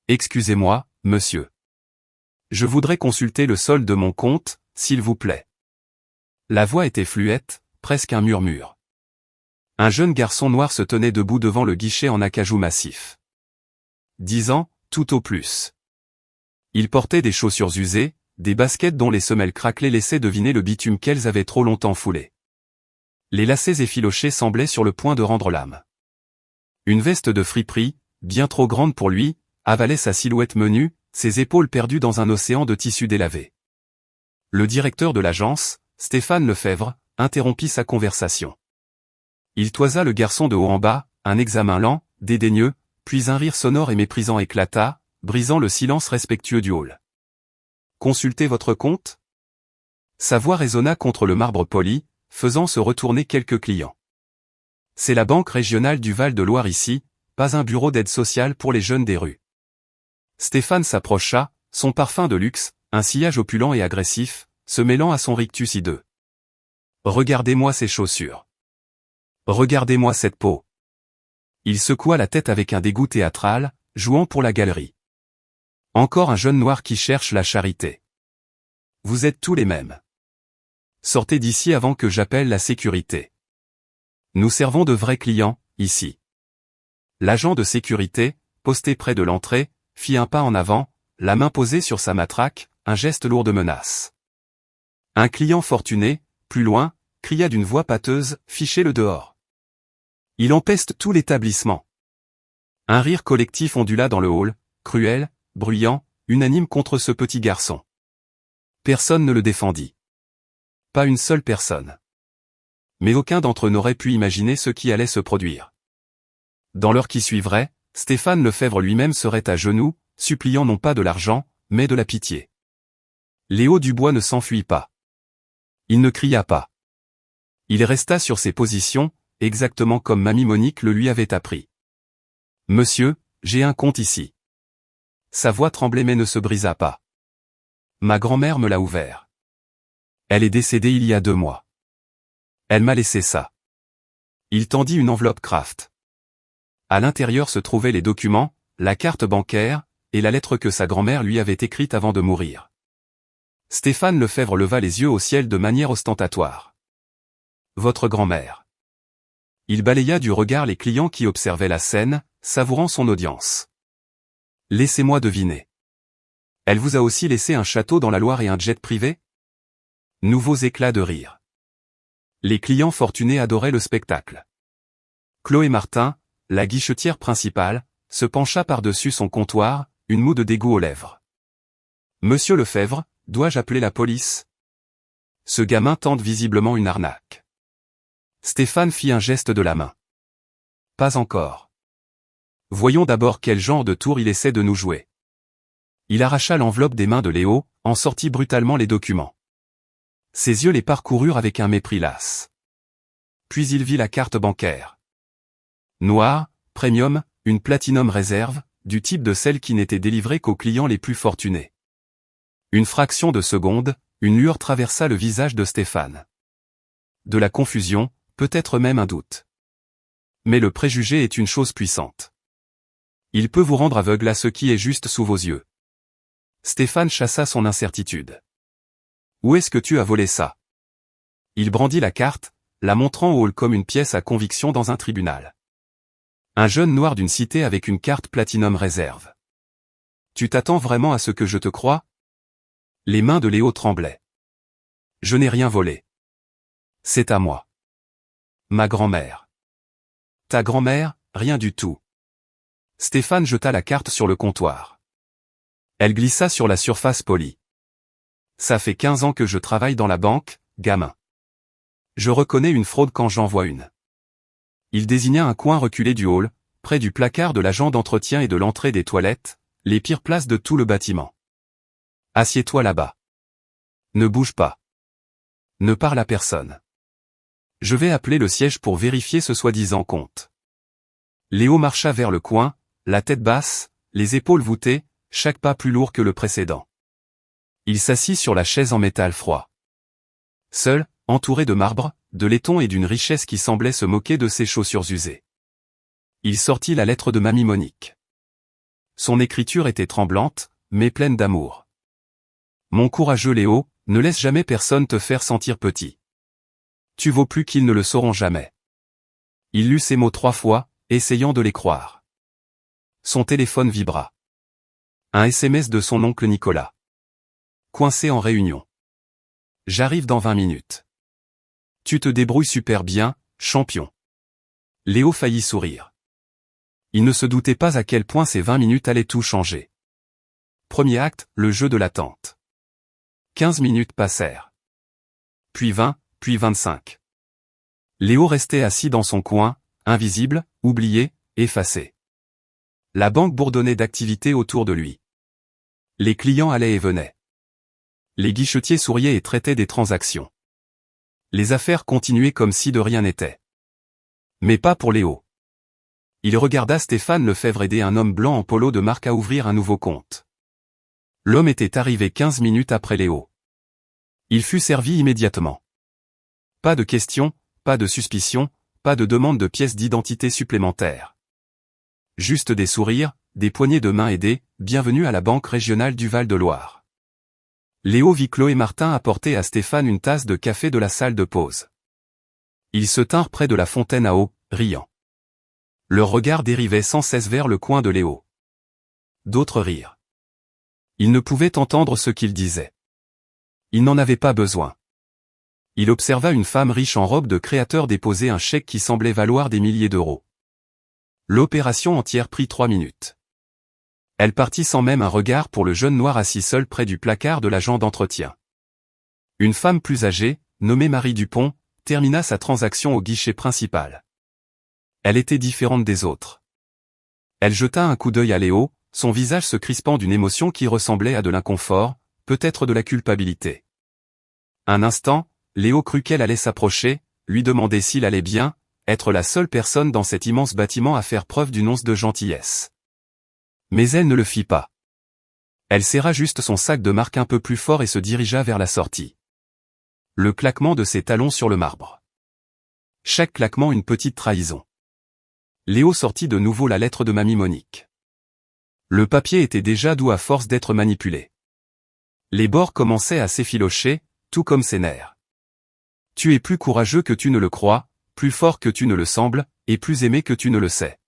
Excusez-moi, monsieur. Je voudrais consulter le solde de mon compte, s'il vous plaît. La voix était fluette, presque un murmure. Un jeune garçon noir se tenait debout devant le guichet en acajou massif. 10 ans, tout au plus. Il portait des chaussures usées, des baskets dont les semelles craquelées laissaient deviner le bitume qu'elles avaient trop longtemps foulé. Les lacets effilochés semblaient sur le point de rendre l'âme. Une veste de friperie, bien trop grande pour lui, avalait sa silhouette menue, ses épaules perdues dans un océan de tissu délavé. Le directeur de l'agence, Stéphane Lefebvre, interrompit sa conversation. Il toisa le garçon de haut en bas, un examen lent, dédaigneux, puis un rire sonore et méprisant éclata, brisant le silence respectueux du hall. « Consultez votre compte ?» Sa voix résonna contre le marbre poli, faisant se retourner quelques clients. « C'est la Banque régionale du Val-de-Loire ici, pas un bureau d'aide sociale pour les jeunes des rues. » Stéphane s'approcha, son parfum de luxe, un sillage opulent et agressif, se mêlant à son rictus hideux. « Regardez-moi ces chaussures. Regardez-moi cette peau. » Il secoua la tête avec un dégoût théâtral, jouant pour la galerie. Encore un jeune noir qui cherche la charité. Vous êtes tous les mêmes. Sortez d'ici avant que j'appelle la sécurité. Nous servons de vrais clients, ici. L'agent de sécurité, posté près de l'entrée, fit un pas en avant, la main posée sur sa matraque, un geste lourd de menace. Un client fortuné, plus loin, cria d'une voix pâteuse, « Fichez-le dehors. Il empeste tout l'établissement. » Un rire collectif ondula dans le hall, cruel, bruyant, unanime contre ce petit garçon. Personne ne le défendit. Pas une seule personne. Mais aucun d'entre eux n'aurait pu imaginer ce qui allait se produire. Dans l'heure qui suivrait, Stéphane Lefebvre lui-même serait à genoux, suppliant non pas de l'argent, mais de la pitié. Léo Dubois ne s'enfuit pas. Il ne cria pas. Il resta sur ses positions, exactement comme Mamie Monique le lui avait appris. « Monsieur, j'ai un compte ici. » Sa voix tremblait mais ne se brisa pas. « Ma grand-mère me l'a ouvert. Elle est décédée il y a 2 mois. Elle m'a laissé ça. » Il tendit une enveloppe Kraft. À l'intérieur se trouvaient les documents, la carte bancaire, et la lettre que sa grand-mère lui avait écrite avant de mourir. Stéphane Lefebvre leva les yeux au ciel de manière ostentatoire. « Votre grand-mère. » Il balaya du regard les clients qui observaient la scène, savourant son audience. « Laissez-moi deviner. Elle vous a aussi laissé un château dans la Loire et un jet privé ?» Nouveaux éclats de rire. Les clients fortunés adoraient le spectacle. Chloé Martin, la guichetière principale, se pencha par-dessus son comptoir, une moue de dégoût aux lèvres. « Monsieur Lefebvre, dois-je appeler la police ? Ce gamin tente visiblement une arnaque. » Stéphane fit un geste de la main. « Pas encore. Voyons d'abord quel genre de tour il essaie de nous jouer. » Il arracha l'enveloppe des mains de Léo, en sortit brutalement les documents. Ses yeux les parcoururent avec un mépris las. Puis il vit la carte bancaire. Noire, premium, une platinum réserve, du type de celle qui n'était délivrée qu'aux clients les plus fortunés. Une fraction de seconde, une lueur traversa le visage de Stéphane. De la confusion, peut-être même un doute. Mais le préjugé est une chose puissante. Il peut vous rendre aveugle à ce qui est juste sous vos yeux. Stéphane chassa son incertitude. « Où est-ce que tu as volé ça ?» Il brandit la carte, la montrant au hall comme une pièce à conviction dans un tribunal. Un jeune noir d'une cité avec une carte platinum réserve. « Tu t'attends vraiment à ce que je te croie ?» Les mains de Léo tremblaient. « Je n'ai rien volé. C'est à moi. Ma grand-mère. » « Ta grand-mère, rien du tout. » Stéphane jeta la carte sur le comptoir. Elle glissa sur la surface polie. « Ça fait 15 ans que je travaille dans la banque, gamin. Je reconnais une fraude quand j'en vois une. » Il désigna un coin reculé du hall, près du placard de l'agent d'entretien et de l'entrée des toilettes, les pires places de tout le bâtiment. « Assieds-toi là-bas. Ne bouge pas. Ne parle à personne. Je vais appeler le siège pour vérifier ce soi-disant compte. » Léo marcha vers le coin, la tête basse, les épaules voûtées, chaque pas plus lourd que le précédent. Il s'assit sur la chaise en métal froid. Seul, entouré de marbre, de laiton et d'une richesse qui semblait se moquer de ses chaussures usées. Il sortit la lettre de Mamie Monique. Son écriture était tremblante, mais pleine d'amour. Mon courageux Léo, ne laisse jamais personne te faire sentir petit. Tu vaux plus qu'ils ne le sauront jamais. Il lut ces mots 3 fois, essayant de les croire. Son téléphone vibra. Un SMS de son oncle Nicolas. Coincé en réunion. J'arrive dans 20 minutes. Tu te débrouilles super bien, champion. Léo faillit sourire. Il ne se doutait pas à quel point ces 20 minutes allaient tout changer. Premier acte, le jeu de l'attente. 15 minutes passèrent. Puis 20, puis 25. Léo restait assis dans son coin, invisible, oublié, effacé. La banque bourdonnait d'activité autour de lui. Les clients allaient et venaient. Les guichetiers souriaient et traitaient des transactions. Les affaires continuaient comme si de rien n'était. Mais pas pour Léo. Il regarda Stéphane Lefebvre aider un homme blanc en polo de marque à ouvrir un nouveau compte. L'homme était arrivé 15 minutes après Léo. Il fut servi immédiatement. Pas de questions, pas de suspicions, pas de demande de pièces d'identité supplémentaires. Juste des sourires, des poignées de main et des « Bienvenue à la Banque régionale du Val-de-Loire ». Léo vit Chloé Martin apporter à Stéphane une tasse de café de la salle de pause. Ils se tinrent près de la fontaine à eau, riant. Leur regard dérivait sans cesse vers le coin de Léo. D'autres rirent. Il ne pouvait entendre ce qu'ils disaient. Il n'en avait pas besoin. Il observa une femme riche en robe de créateur déposer un chèque qui semblait valoir des milliers d'euros. L'opération entière prit 3 minutes. Elle partit sans même un regard pour le jeune noir assis seul près du placard de l'agent d'entretien. Une femme plus âgée, nommée Marie Dupont, termina sa transaction au guichet principal. Elle était différente des autres. Elle jeta un coup d'œil à Léo, son visage se crispant d'une émotion qui ressemblait à de l'inconfort, peut-être de la culpabilité. Un instant, Léo crut qu'elle allait s'approcher, lui demander s'il allait bien, être la seule personne dans cet immense bâtiment à faire preuve d'une once de gentillesse. Mais elle ne le fit pas. Elle serra juste son sac de marque un peu plus fort et se dirigea vers la sortie. Le claquement de ses talons sur le marbre. Chaque claquement une petite trahison. Léo sortit de nouveau la lettre de Mamie Monique. Le papier était déjà doux à force d'être manipulé. Les bords commençaient à s'effilocher, tout comme ses nerfs. Tu es plus courageux que tu ne le crois, plus fort que tu ne le sembles, et plus aimé que tu ne le sais.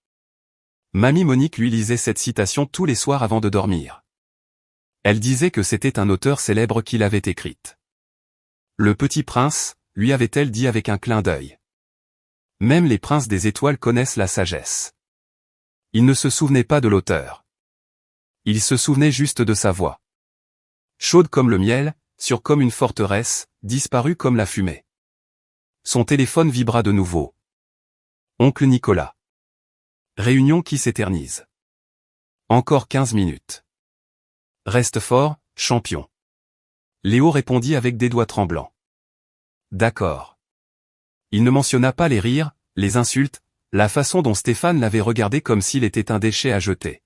Mamie Monique lui lisait cette citation tous les soirs avant de dormir. Elle disait que c'était un auteur célèbre qui l'avait écrite. Le Petit Prince, lui avait-elle dit avec un clin d'œil. Même les princes des étoiles connaissent la sagesse. Il ne se souvenait pas de l'auteur. Il se souvenait juste de sa voix. Chaude comme le miel, sûre comme une forteresse, disparue comme la fumée. Son téléphone vibra de nouveau. Oncle Nicolas. Réunion qui s'éternise. Encore 15 minutes. Reste fort, champion. Léo répondit avec des doigts tremblants. D'accord. Il ne mentionna pas les rires, les insultes, la façon dont Stéphane l'avait regardé comme s'il était un déchet à jeter.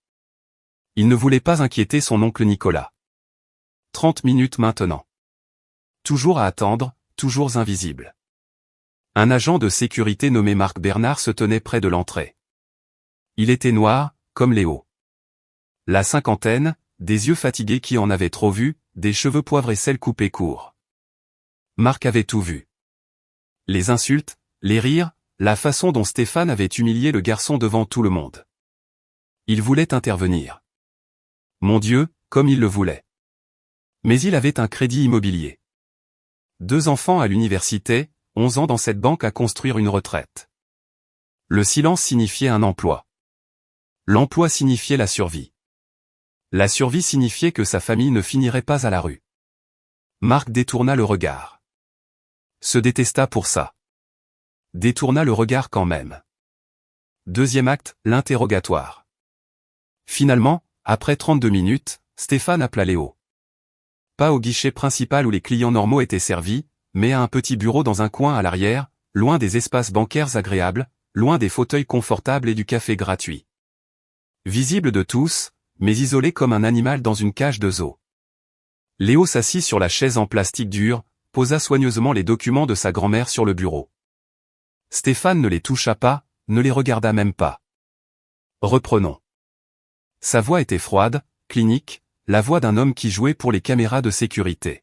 Il ne voulait pas inquiéter son oncle Nicolas. 30 minutes maintenant. Toujours à attendre, toujours invisible. Un agent de sécurité nommé Marc Bernard se tenait près de l'entrée. Il était noir, comme Léo. La cinquantaine, des yeux fatigués qui en avaient trop vu, des cheveux poivre et sel coupés courts. Marc avait tout vu. Les insultes, les rires, la façon dont Stéphane avait humilié le garçon devant tout le monde. Il voulait intervenir. Mon Dieu, comme il le voulait. Mais il avait un crédit immobilier. 2 enfants à l'université, 11 ans dans cette banque à construire une retraite. Le silence signifiait un emploi. L'emploi signifiait la survie. La survie signifiait que sa famille ne finirait pas à la rue. Marc détourna le regard. Se détesta pour ça. Détourna le regard quand même. Deuxième acte, l'interrogatoire. Finalement, après 32 minutes, Stéphane appela Léo. Pas au guichet principal où les clients normaux étaient servis, mais à un petit bureau dans un coin à l'arrière, loin des espaces bancaires agréables, loin des fauteuils confortables et du café gratuit. Visible de tous, mais isolé comme un animal dans une cage de zoo. Léo s'assit sur la chaise en plastique dur, posa soigneusement les documents de sa grand-mère sur le bureau. Stéphane ne les toucha pas, ne les regarda même pas. Reprenons. Sa voix était froide, clinique, la voix d'un homme qui jouait pour les caméras de sécurité.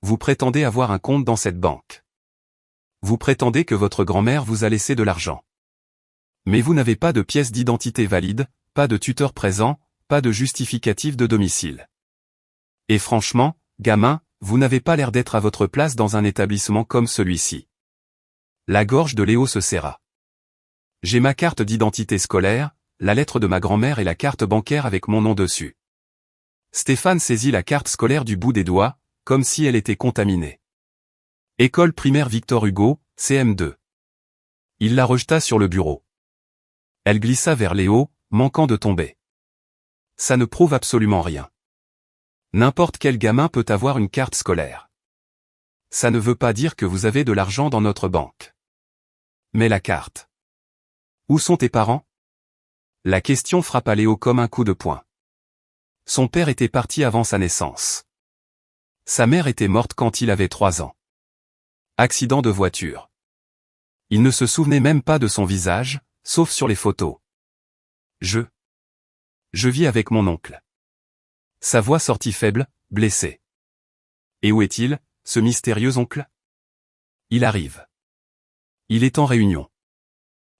Vous prétendez avoir un compte dans cette banque. Vous prétendez que votre grand-mère vous a laissé de l'argent. Mais vous n'avez pas de pièce d'identité valide, pas de tuteur présent, pas de justificatif de domicile. Et franchement, gamin, vous n'avez pas l'air d'être à votre place dans un établissement comme celui-ci. La gorge de Léo se serra. J'ai ma carte d'identité scolaire, la lettre de ma grand-mère et la carte bancaire avec mon nom dessus. Stéphane saisit la carte scolaire du bout des doigts, comme si elle était contaminée. École primaire Victor Hugo, CM2. Il la rejeta sur le bureau. Elle glissa vers Léo, manquant de tomber. Ça ne prouve absolument rien. N'importe quel gamin peut avoir une carte scolaire. Ça ne veut pas dire que vous avez de l'argent dans notre banque. Mais la carte. Où sont tes parents? La question frappa Léo comme un coup de poing. Son père était parti avant sa naissance. Sa mère était morte quand il avait 3 ans. Accident de voiture. Il ne se souvenait même pas de son visage, sauf sur les photos. Je vis avec mon oncle. Sa voix sortit faible, blessée. Et où est-il, ce mystérieux oncle? Il arrive. Il est en réunion.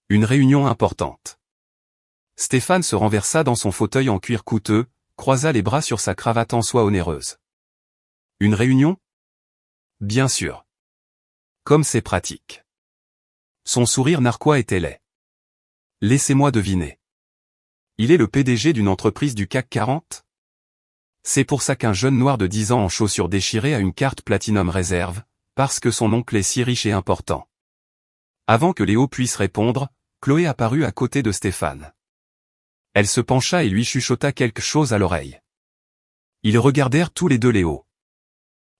Une réunion importante. Stéphane se renversa dans son fauteuil en cuir coûteux, croisa les bras sur sa cravate en soie onéreuse. Une réunion? Bien sûr. Comme c'est pratique. Son sourire narquois était laid. Laissez-moi deviner. Il est le PDG d'une entreprise du CAC 40? C'est pour ça qu'un jeune noir de 10 ans en chaussures déchirées a une carte Platinum Réserve, parce que son oncle est si riche et important. Avant que Léo puisse répondre, Chloé apparut à côté de Stéphane. Elle se pencha et lui chuchota quelque chose à l'oreille. Ils regardèrent tous les deux Léo.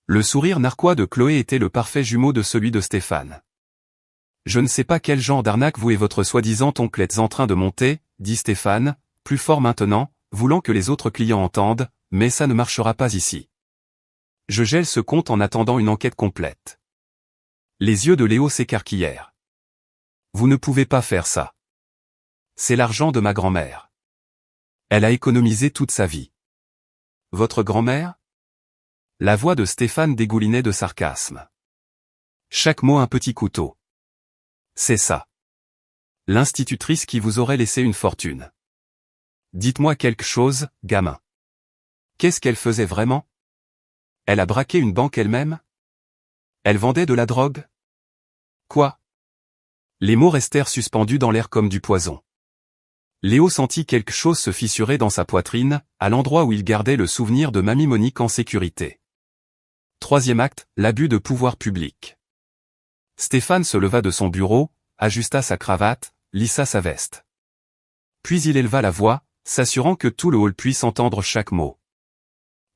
Le sourire narquois de Chloé était le parfait jumeau de celui de Stéphane. Je ne sais pas quel genre d'arnaque vous et votre soi-disant oncle êtes en train de monter, dit Stéphane, plus fort maintenant, voulant que les autres clients entendent, mais ça ne marchera pas ici. Je gèle ce compte en attendant une enquête complète. Les yeux de Léo s'écarquillèrent. Vous ne pouvez pas faire ça. C'est l'argent de ma grand-mère. Elle a économisé toute sa vie. Votre grand-mère? La voix de Stéphane dégoulinait de sarcasme. Chaque mot un petit couteau. C'est ça. L'institutrice qui vous aurait laissé une fortune. Dites-moi quelque chose, gamin. Qu'est-ce qu'elle faisait vraiment? Elle a braqué une banque elle-même? Elle vendait de la drogue? Quoi? Les mots restèrent suspendus dans l'air comme du poison. Léo sentit quelque chose se fissurer dans sa poitrine, à l'endroit où il gardait le souvenir de Mamie Monique en sécurité. 3e acte, l'abus de pouvoir public. Stéphane se leva de son bureau, ajusta sa cravate, lissa sa veste. Puis il éleva la voix, s'assurant que tout le hall puisse entendre chaque mot.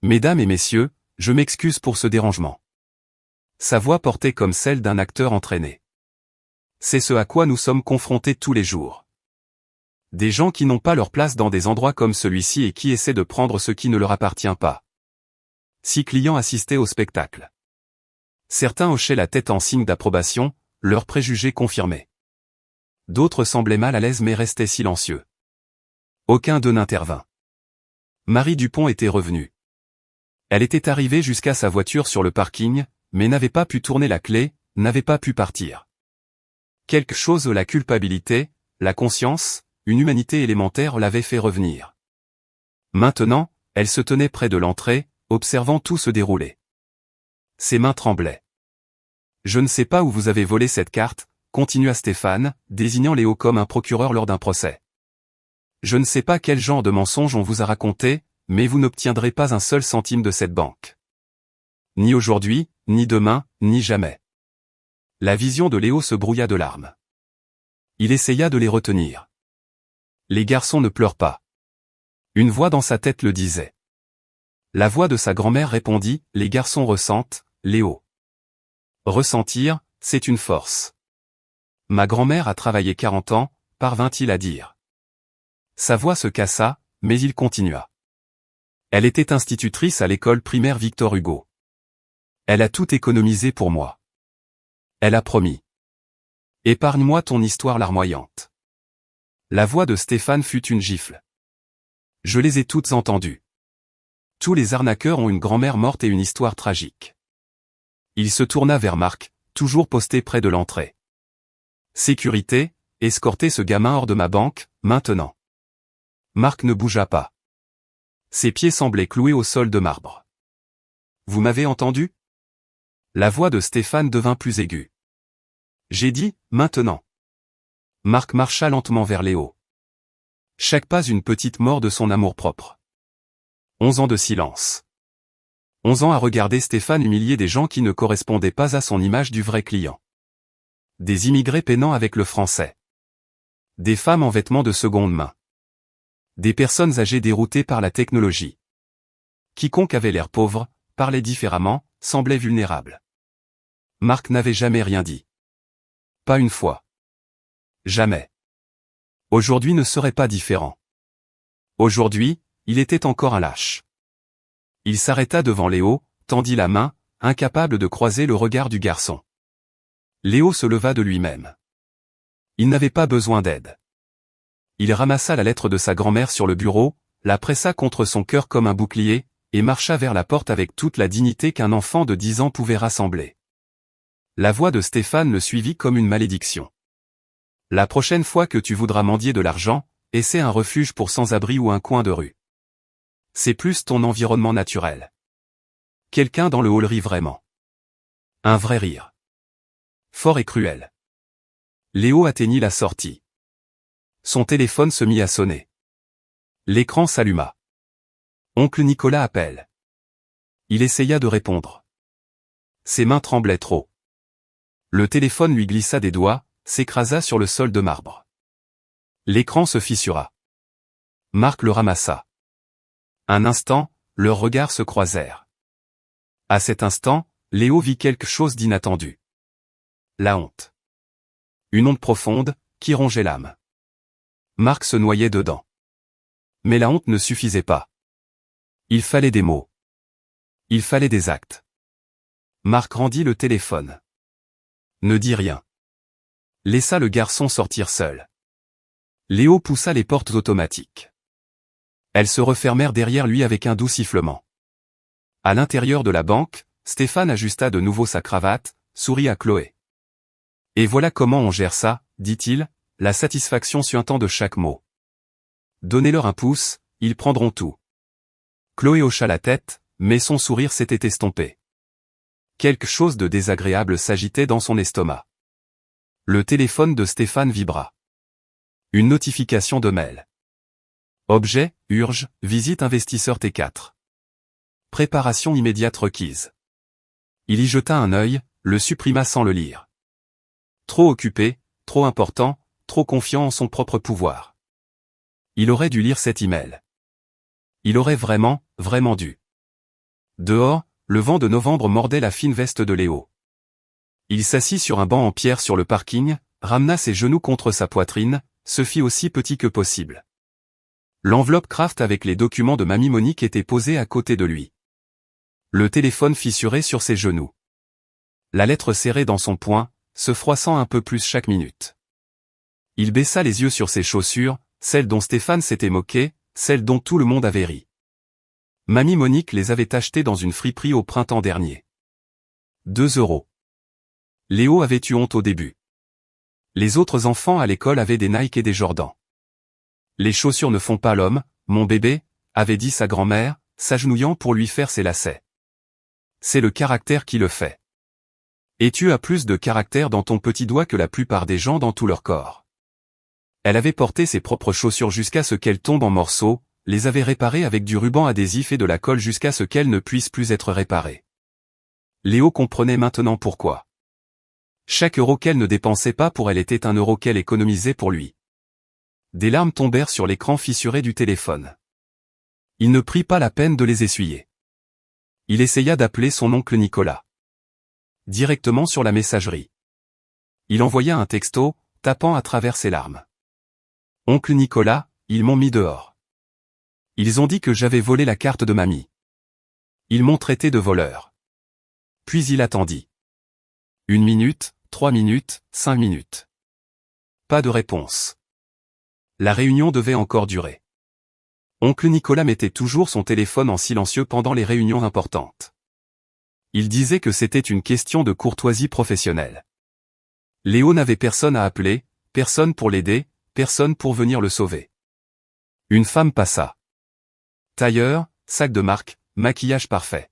Mesdames et messieurs, je m'excuse pour ce dérangement. Sa voix portait comme celle d'un acteur entraîné. C'est ce à quoi nous sommes confrontés tous les jours. Des gens qui n'ont pas leur place dans des endroits comme celui-ci et qui essaient de prendre ce qui ne leur appartient pas. 6 clients assistaient au spectacle. Certains hochaient la tête en signe d'approbation, leurs préjugés confirmés. D'autres semblaient mal à l'aise mais restaient silencieux. Aucun d'eux n'intervint. Marie Dupont était revenue. Elle était arrivée jusqu'à sa voiture sur le parking, mais n'avait pas pu tourner la clé, n'avait pas pu partir. Quelque chose, la culpabilité, la conscience, une humanité élémentaire l'avait fait revenir. Maintenant, elle se tenait près de l'entrée, observant tout se dérouler. Ses mains tremblaient. Je ne sais pas où vous avez volé cette carte, continua Stéphane, désignant Léo comme un procureur lors d'un procès. Je ne sais pas quel genre de mensonge on vous a raconté, mais vous n'obtiendrez pas un seul centime de cette banque. Ni aujourd'hui, ni demain, ni jamais. La vision de Léo se brouilla de larmes. Il essaya de les retenir. Les garçons ne pleurent pas. Une voix dans sa tête le disait. La voix de sa grand-mère répondit, les garçons ressentent, Léo. Ressentir, c'est une force. Ma grand-mère a travaillé 40 ans, parvint-il à dire. Sa voix se cassa, mais il continua. Elle était institutrice à l'école primaire Victor Hugo. Elle a tout économisé pour moi. Elle a promis. Épargne-moi ton histoire larmoyante. La voix de Stéphane fut une gifle. Je les ai toutes entendues. Tous les arnaqueurs ont une grand-mère morte et une histoire tragique. Il se tourna vers Marc, toujours posté près de l'entrée. Sécurité, escortez ce gamin hors de ma banque, maintenant. Marc ne bougea pas. Ses pieds semblaient cloués au sol de marbre. Vous m'avez entendu? La voix de Stéphane devint plus aiguë. J'ai dit, maintenant. Marc marcha lentement vers Léo. Chaque pas une petite mort de son amour-propre. 11 ans de silence. 11 ans à regarder Stéphane humilier des gens qui ne correspondaient pas à son image du vrai client. Des immigrés peinant avec le français. Des femmes en vêtements de seconde main. Des personnes âgées déroutées par la technologie. Quiconque avait l'air pauvre, parlait différemment, semblait vulnérable. Marc n'avait jamais rien dit. Pas une fois. Jamais. Aujourd'hui ne serait pas différent. Aujourd'hui, il était encore un lâche. Il s'arrêta devant Léo, tendit la main, incapable de croiser le regard du garçon. Léo se leva de lui-même. Il n'avait pas besoin d'aide. Il ramassa la lettre de sa grand-mère sur le bureau, la pressa contre son cœur comme un bouclier, et marcha vers la porte avec toute la dignité qu'un enfant de 10 ans pouvait rassembler. La voix de Stéphane le suivit comme une malédiction. La prochaine fois que tu voudras mendier de l'argent, essaie un refuge pour sans-abri ou un coin de rue. C'est plus ton environnement naturel. Quelqu'un dans le hall rit vraiment. Un vrai rire. Fort et cruel. Léo atteignit la sortie. Son téléphone se mit à sonner. L'écran s'alluma. Oncle Nicolas appelle. Il essaya de répondre. Ses mains tremblaient trop. Le téléphone lui glissa des doigts, s'écrasa sur le sol de marbre. L'écran se fissura. Marc le ramassa. Un instant, leurs regards se croisèrent. À cet instant, Léo vit quelque chose d'inattendu. La honte. Une honte profonde, qui rongeait l'âme. Marc se noyait dedans. Mais la honte ne suffisait pas. Il fallait des mots. Il fallait des actes. Marc rendit le téléphone. Ne dis rien. Laissa le garçon sortir seul. Léo poussa les portes automatiques. Elles se refermèrent derrière lui avec un doux sifflement. À l'intérieur de la banque, Stéphane ajusta de nouveau sa cravate, sourit à Chloé. Et voilà comment on gère ça, dit-il, la satisfaction suintant de chaque mot. Donnez-leur un pouce, ils prendront tout. Chloé hocha la tête, mais son sourire s'était estompé. Quelque chose de désagréable s'agitait dans son estomac. Le téléphone de Stéphane vibra. Une notification de mail. Objet, urge, visite investisseur T4. Préparation immédiate requise. Il y jeta un œil, le supprima sans le lire. Trop occupé, trop important, trop confiant en son propre pouvoir. Il aurait dû lire cet email. Il aurait vraiment, vraiment dû. Dehors, le vent de novembre mordait la fine veste de Léo. Il s'assit sur un banc en pierre sur le parking, ramena ses genoux contre sa poitrine, se fit aussi petit que possible. L'enveloppe Kraft avec les documents de Mamie Monique était posée à côté de lui. Le téléphone fissuré sur ses genoux. La lettre serrée dans son poing, se froissant un peu plus chaque minute. Il baissa les yeux sur ses chaussures, celles dont Stéphane s'était moqué, celles dont tout le monde avait ri. Mamie Monique les avait achetées dans une friperie au printemps dernier. 2 €. Léo avait eu honte au début. Les autres enfants à l'école avaient des Nike et des Jordan. Les chaussures ne font pas l'homme, mon bébé, avait dit sa grand-mère, s'agenouillant pour lui faire ses lacets. C'est le caractère qui le fait. Et tu as plus de caractère dans ton petit doigt que la plupart des gens dans tout leur corps. Elle avait porté ses propres chaussures jusqu'à ce qu'elles tombent en morceaux, les avait réparées avec du ruban adhésif et de la colle jusqu'à ce qu'elles ne puissent plus être réparées. Léo comprenait maintenant pourquoi. Chaque euro qu'elle ne dépensait pas pour elle était un euro qu'elle économisait pour lui. Des larmes tombèrent sur l'écran fissuré du téléphone. Il ne prit pas la peine de les essuyer. Il essaya d'appeler son oncle Nicolas. Directement sur la messagerie. Il envoya un texto, tapant à travers ses larmes. Oncle Nicolas, ils m'ont mis dehors. Ils ont dit que j'avais volé la carte de mamie. Ils m'ont traité de voleur. Puis il attendit. 1 minute, 3 minutes, 5 minutes. Pas de réponse. La réunion devait encore durer. Oncle Nicolas mettait toujours son téléphone en silencieux pendant les réunions importantes. Il disait que c'était une question de courtoisie professionnelle. Léo n'avait personne à appeler, personne pour l'aider, personne pour venir le sauver. Une femme passa. Tailleur, sac de marque, maquillage parfait.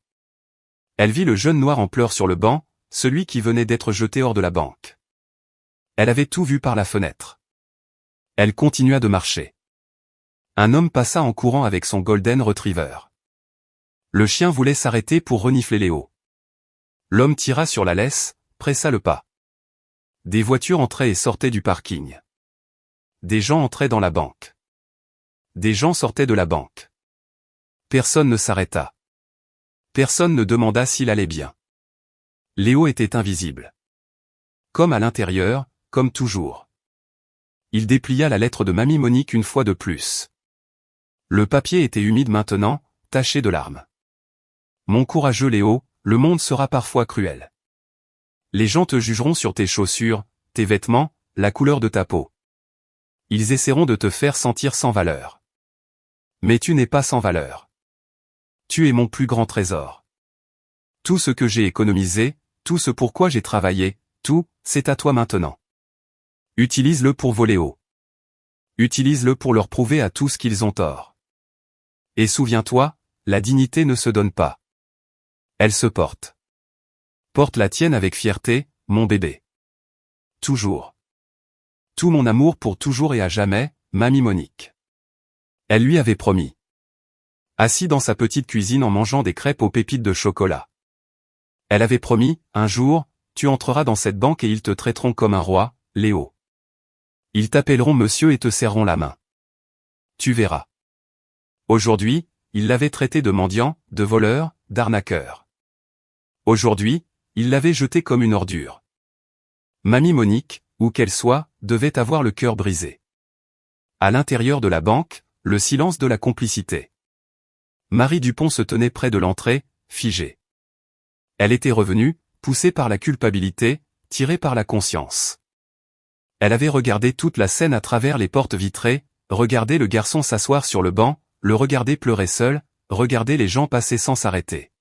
Elle vit le jeune noir en pleurs sur le banc, celui qui venait d'être jeté hors de la banque. Elle avait tout vu par la fenêtre. Elle continua de marcher. Un homme passa en courant avec son Golden Retriever. Le chien voulait s'arrêter pour renifler Léo. L'homme tira sur la laisse, pressa le pas. Des voitures entraient et sortaient du parking. Des gens entraient dans la banque. Des gens sortaient de la banque. Personne ne s'arrêta. Personne ne demanda s'il allait bien. Léo était invisible. Comme à l'intérieur, comme toujours. Il déplia la lettre de Mamie Monique une fois de plus. Le papier était humide maintenant, taché de larmes. Mon courageux Léo, le monde sera parfois cruel. Les gens te jugeront sur tes chaussures, tes vêtements, la couleur de ta peau. Ils essaieront de te faire sentir sans valeur. Mais tu n'es pas sans valeur. Tu es mon plus grand trésor. Tout ce que j'ai économisé, tout ce pourquoi j'ai travaillé, tout, c'est à toi maintenant. Utilise-le pour voler haut. Utilise-le pour leur prouver à tous qu'ils ont tort. Et souviens-toi, la dignité ne se donne pas. Elle se porte. Porte la tienne avec fierté, mon bébé. Toujours. Tout mon amour pour toujours et à jamais, Mamie Monique. Elle lui avait promis. Assis dans sa petite cuisine en mangeant des crêpes aux pépites de chocolat. Elle avait promis, un jour, tu entreras dans cette banque et ils te traiteront comme un roi, Léo. Ils t'appelleront monsieur et te serreront la main. Tu verras. Aujourd'hui, ils l'avaient traité de mendiant, de voleur, d'arnaqueur. Aujourd'hui, ils l'avaient jeté comme une ordure. Mamie Monique, où qu'elle soit, devait avoir le cœur brisé. À l'intérieur de la banque, le silence de la complicité. Marie Dupont se tenait près de l'entrée, figée. Elle était revenue, poussée par la culpabilité, tirée par la conscience. Elle avait regardé toute la scène à travers les portes vitrées, regardé le garçon s'asseoir sur le banc, le regarder pleurer seul, regarder les gens passer sans s'arrêter.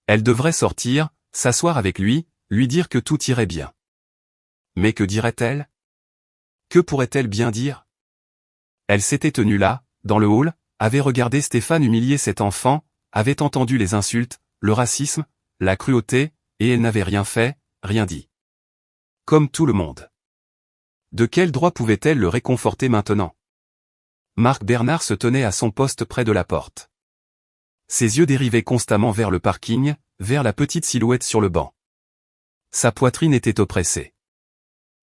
Elle devrait sortir, s'asseoir avec lui dire que tout irait bien. Mais que dirait-elle? Que pourrait-elle bien dire? Elle s'était tenue là, dans le hall, avait regardé Stéphane humilier cet enfant, avait entendu les insultes, le racisme, la cruauté, et elle n'avait rien fait, rien dit. Comme tout le monde. De quel droit pouvait-elle le réconforter maintenant? Marc Bernard se tenait à son poste près de la porte. Ses yeux dérivaient constamment vers le parking, vers la petite silhouette sur le banc. Sa poitrine était oppressée.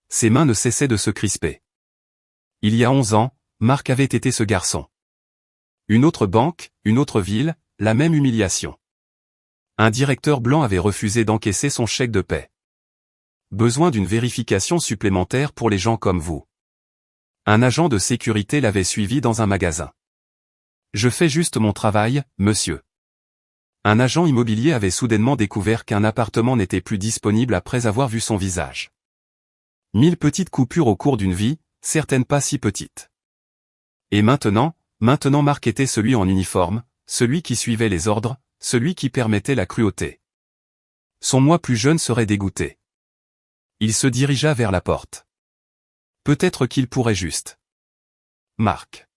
Ses mains ne cessaient de se crisper. Il y a 11 ans, Marc avait été ce garçon. Une autre banque, une autre ville, la même humiliation. Un directeur blanc avait refusé d'encaisser son chèque de paie. Besoin d'une vérification supplémentaire pour les gens comme vous. Un agent de sécurité l'avait suivi dans un magasin. Je fais juste mon travail, monsieur. Un agent immobilier avait soudainement découvert qu'un appartement n'était plus disponible après avoir vu son visage. 1000 petites coupures au cours d'une vie, certaines pas si petites. Et maintenant Marc était celui en uniforme, celui qui suivait les ordres, celui qui permettait la cruauté. Son moi plus jeune serait dégoûté. Il se dirigea vers la porte. Peut-être qu'il pourrait juste. Marc.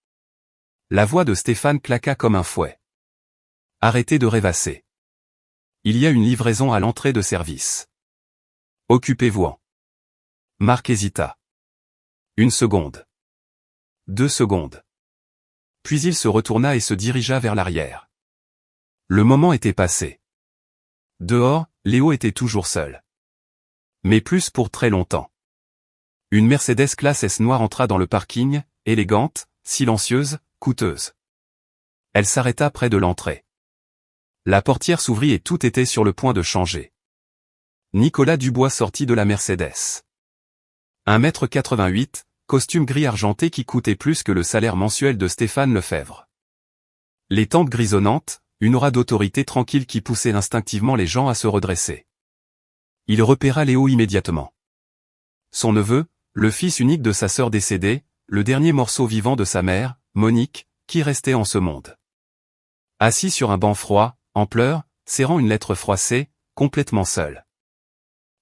La voix de Stéphane claqua comme un fouet. Arrêtez de rêvasser. Il y a une livraison à l'entrée de service. Occupez-vous-en. Marc hésita. 1 seconde. 2 secondes. Puis il se retourna et se dirigea vers l'arrière. Le moment était passé. Dehors, Léo était toujours seul. Mais plus pour très longtemps. Une Mercedes classe S noire entra dans le parking, élégante, silencieuse, coûteuse. Elle s'arrêta près de l'entrée. La portière s'ouvrit et tout était sur le point de changer. Nicolas Dubois sortit de la Mercedes. 1,88 m, costume gris argenté qui coûtait plus que le salaire mensuel de Stéphane Lefebvre. Les tempes grisonnantes, une aura d'autorité tranquille qui poussait instinctivement les gens à se redresser. Il repéra Léo immédiatement. Son neveu, le fils unique de sa sœur décédée, le dernier morceau vivant de sa mère, Monique, qui restait en ce monde? Assis sur un banc froid, en pleurs, serrant une lettre froissée, complètement seul.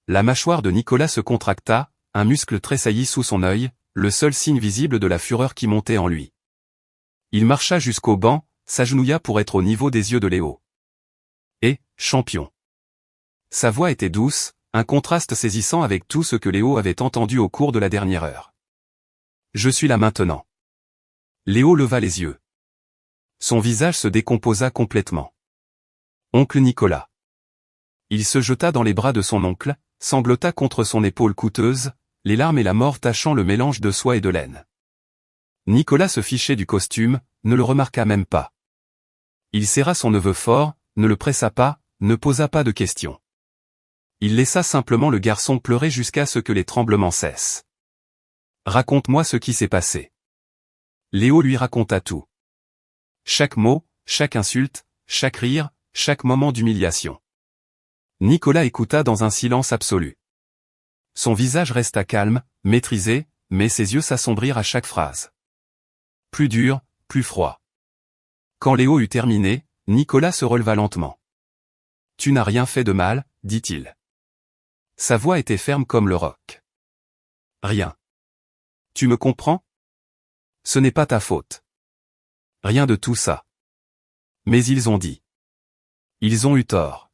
La mâchoire de Nicolas se contracta, un muscle tressaillit sous son œil, le seul signe visible de la fureur qui montait en lui. Il marcha jusqu'au banc, s'agenouilla pour être au niveau des yeux de Léo. Et, champion. Sa voix était douce, un contraste saisissant avec tout ce que Léo avait entendu au cours de la dernière heure. Je suis là maintenant. Léo leva les yeux. Son visage se décomposa complètement. Oncle Nicolas. Il se jeta dans les bras de son oncle, sanglota contre son épaule coûteuse, les larmes et la mort tachant le mélange de soie et de laine. Nicolas se fichait du costume, ne le remarqua même pas. Il serra son neveu fort, ne le pressa pas, ne posa pas de questions. Il laissa simplement le garçon pleurer jusqu'à ce que les tremblements cessent. Raconte-moi ce qui s'est passé. Léo lui raconta tout. Chaque mot, chaque insulte, chaque rire, chaque moment d'humiliation. Nicolas écouta dans un silence absolu. Son visage resta calme, maîtrisé, mais ses yeux s'assombrirent à chaque phrase. Plus dur, plus froid. Quand Léo eut terminé, Nicolas se releva lentement. « Tu n'as rien fait de mal, dit-il. » Sa voix était ferme comme le roc. « Rien. Tu me comprends? Ce n'est pas ta faute. Rien de tout ça. Mais ils ont dit. Ils ont eu tort.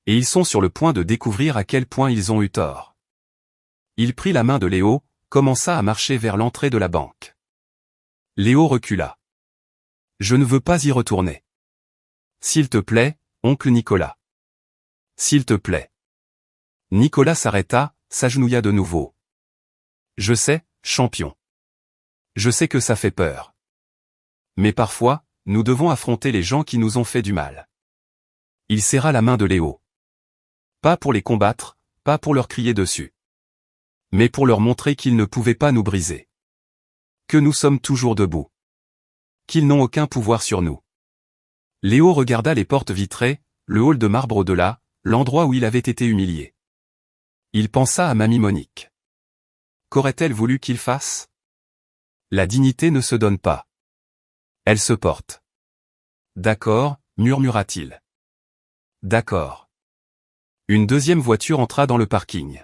Et ils sont sur le point de découvrir à quel point ils ont eu tort. » Il prit la main de Léo, commença à marcher vers l'entrée de la banque. Léo recula. « Je ne veux pas y retourner. S'il te plaît, oncle Nicolas. S'il te plaît. » Nicolas s'arrêta, s'agenouilla de nouveau. « Je sais, champion. Je sais que ça fait peur. Mais parfois, nous devons affronter les gens qui nous ont fait du mal. » Il serra la main de Léo. Pas pour les combattre, pas pour leur crier dessus. Mais pour leur montrer qu'ils ne pouvaient pas nous briser. Que nous sommes toujours debout. Qu'ils n'ont aucun pouvoir sur nous. Léo regarda les portes vitrées, le hall de marbre au-delà, l'endroit où il avait été humilié. Il pensa à Mamie Monique. Qu'aurait-elle voulu qu'il fasse? La dignité ne se donne pas. Elle se porte. D'accord, murmura-t-il. D'accord. Une deuxième voiture entra dans le parking.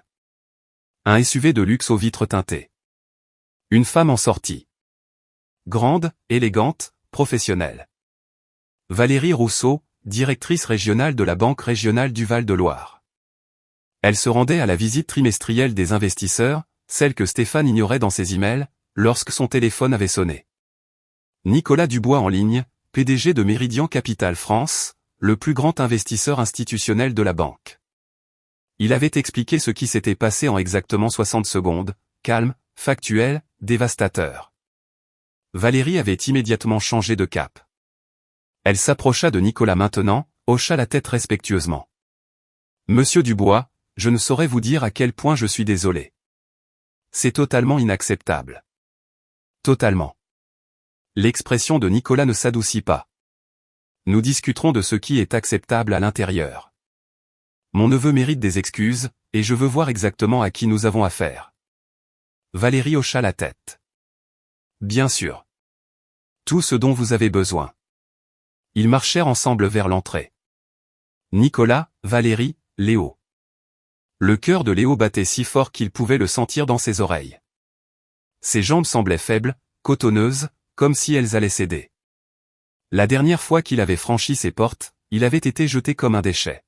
Un SUV de luxe aux vitres teintées. Une femme en sortit. Grande, élégante, professionnelle. Valérie Rousseau, directrice régionale de la Banque régionale du Val-de-Loire. Elle se rendait à la visite trimestrielle des investisseurs, celle que Stéphane ignorait dans ses emails, lorsque son téléphone avait sonné. Nicolas Dubois en ligne, PDG de Meridian Capital France, le plus grand investisseur institutionnel de la banque. Il avait expliqué ce qui s'était passé en exactement 60 secondes, calme, factuel, dévastateur. Valérie avait immédiatement changé de cap. Elle s'approcha de Nicolas maintenant, hocha la tête respectueusement. « Monsieur Dubois, je ne saurais vous dire à quel point je suis désolé. C'est totalement inacceptable. Totalement. » L'expression de Nicolas ne s'adoucit pas. Nous discuterons de ce qui est acceptable à l'intérieur. Mon neveu mérite des excuses, et je veux voir exactement à qui nous avons affaire. Valérie hocha la tête. Bien sûr. Tout ce dont vous avez besoin. Ils marchèrent ensemble vers l'entrée. Nicolas, Valérie, Léo. Le cœur de Léo battait si fort qu'il pouvait le sentir dans ses oreilles. Ses jambes semblaient faibles, cotonneuses, comme si elles allaient céder. La dernière fois qu'il avait franchi ses portes, il avait été jeté comme un déchet.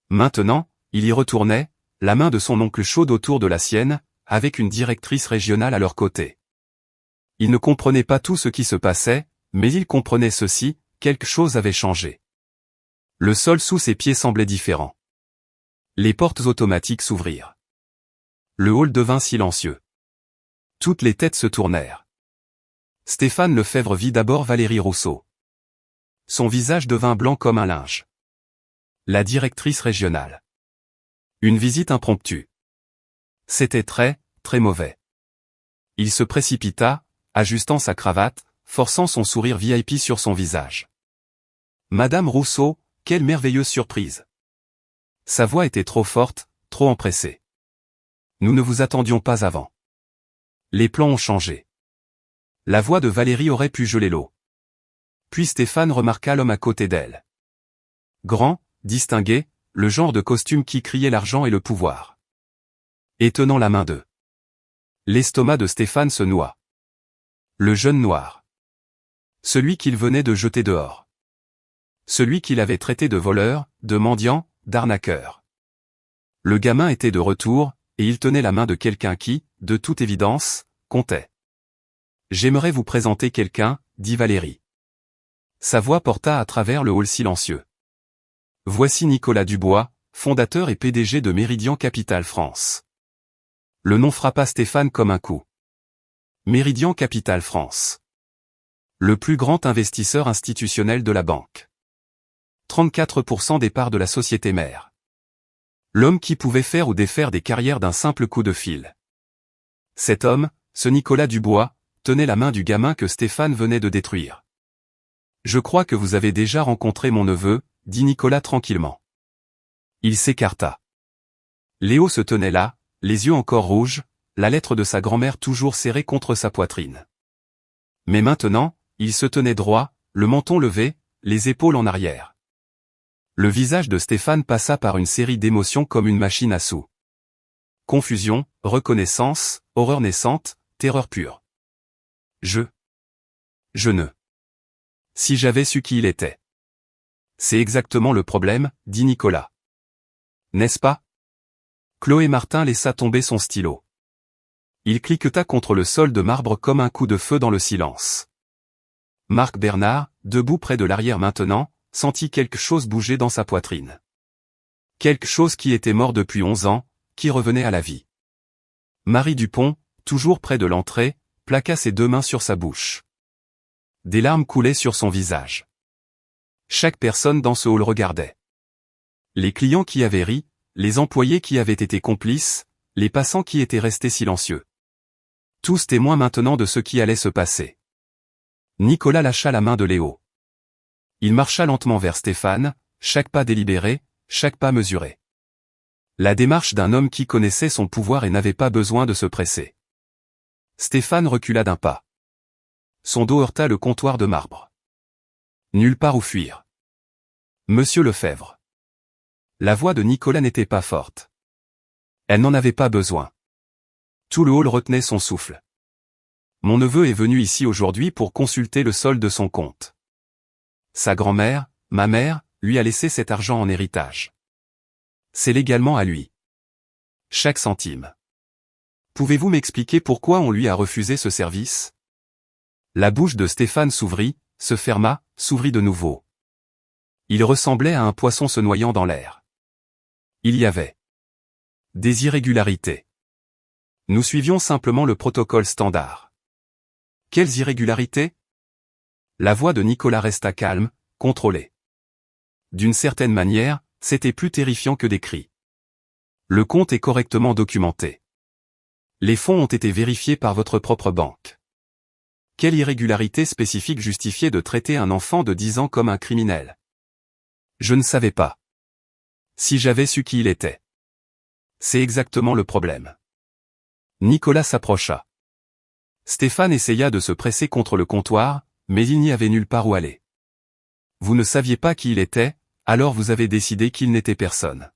Maintenant, il y retournait, la main de son oncle chaude autour de la sienne, avec une directrice régionale à leur côté. Il ne comprenait pas tout ce qui se passait, mais il comprenait ceci, quelque chose avait changé. Le sol sous ses pieds semblait différent. Les portes automatiques s'ouvrirent. Le hall devint silencieux. Toutes les têtes se tournèrent. Stéphane Lefebvre vit d'abord Valérie Rousseau. Son visage devint blanc comme un linge. La directrice régionale. Une visite impromptue. C'était très, très mauvais. Il se précipita, ajustant sa cravate, forçant son sourire VIP sur son visage. Madame Rousseau, quelle merveilleuse surprise. Sa voix était trop forte, trop empressée. Nous ne vous attendions pas avant. Les plans ont changé. La voix de Valérie aurait pu geler l'eau. Puis Stéphane remarqua l'homme à côté d'elle. Grand, distingué, le genre de costume qui criait l'argent et le pouvoir. Et tenant la main d'eux. L'estomac de Stéphane se noua. Le jeune noir. Celui qu'il venait de jeter dehors. Celui qu'il avait traité de voleur, de mendiant, d'arnaqueur. Le gamin était de retour, et il tenait la main de quelqu'un qui, de toute évidence, comptait. « J'aimerais vous présenter quelqu'un, » dit Valérie. Sa voix porta à travers le hall silencieux. « Voici Nicolas Dubois, fondateur et PDG de Meridian Capital France. » Le nom frappa Stéphane comme un coup. Meridian Capital France. Le plus grand investisseur institutionnel de la banque. 34% des parts de la société mère. L'homme qui pouvait faire ou défaire des carrières d'un simple coup de fil. Cet homme, ce Nicolas Dubois, tenait la main du gamin que Stéphane venait de détruire. « Je crois que vous avez déjà rencontré mon neveu, » dit Nicolas tranquillement. Il s'écarta. Léo se tenait là, les yeux encore rouges, la lettre de sa grand-mère toujours serrée contre sa poitrine. Mais maintenant, il se tenait droit, le menton levé, les épaules en arrière. Le visage de Stéphane passa par une série d'émotions comme une machine à sous. Confusion, reconnaissance, horreur naissante, terreur pure. Je ne. Si j'avais su qui il était. C'est exactement le problème, dit Nicolas. N'est-ce pas? Chloé Martin laissa tomber son stylo. Il cliqueta contre le sol de marbre comme un coup de feu dans le silence. Marc Bernard, debout près de l'arrière maintenant, sentit quelque chose bouger dans sa poitrine. Quelque chose qui était mort depuis 11 ans, qui revenait à la vie. Marie Dupont, toujours près de l'entrée, plaqua ses deux mains sur sa bouche. Des larmes coulaient sur son visage. Chaque personne dans ce hall regardait. Les clients qui avaient ri, les employés qui avaient été complices, les passants qui étaient restés silencieux. Tous témoins maintenant de ce qui allait se passer. Nicolas lâcha la main de Léo. Il marcha lentement vers Stéphane, chaque pas délibéré, chaque pas mesuré. La démarche d'un homme qui connaissait son pouvoir et n'avait pas besoin de se presser. Stéphane recula d'un pas. Son dos heurta le comptoir de marbre. Nulle part où fuir. Monsieur Lefebvre. La voix de Nicolas n'était pas forte. Elle n'en avait pas besoin. Tout le hall retenait son souffle. Mon neveu est venu ici aujourd'hui pour consulter le solde de son compte. Sa grand-mère, ma mère, lui a laissé cet argent en héritage. C'est légalement à lui. Chaque centime. Pouvez-vous m'expliquer pourquoi on lui a refusé ce service? La bouche de Stéphane s'ouvrit, se ferma, s'ouvrit de nouveau. Il ressemblait à un poisson se noyant dans l'air. Il y avait des irrégularités. Nous suivions simplement le protocole standard. Quelles irrégularités? La voix de Nicolas resta calme, contrôlée. D'une certaine manière, c'était plus terrifiant que des cris. Le compte est correctement documenté. Les fonds ont été vérifiés par votre propre banque. Quelle irrégularité spécifique justifiait de traiter un enfant de 10 ans comme un criminel? Je ne savais pas. Si j'avais su qui il était. C'est exactement le problème. Nicolas s'approcha. Stéphane essaya de se presser contre le comptoir, mais il n'y avait nulle part où aller. Vous ne saviez pas qui il était, alors vous avez décidé qu'il n'était personne.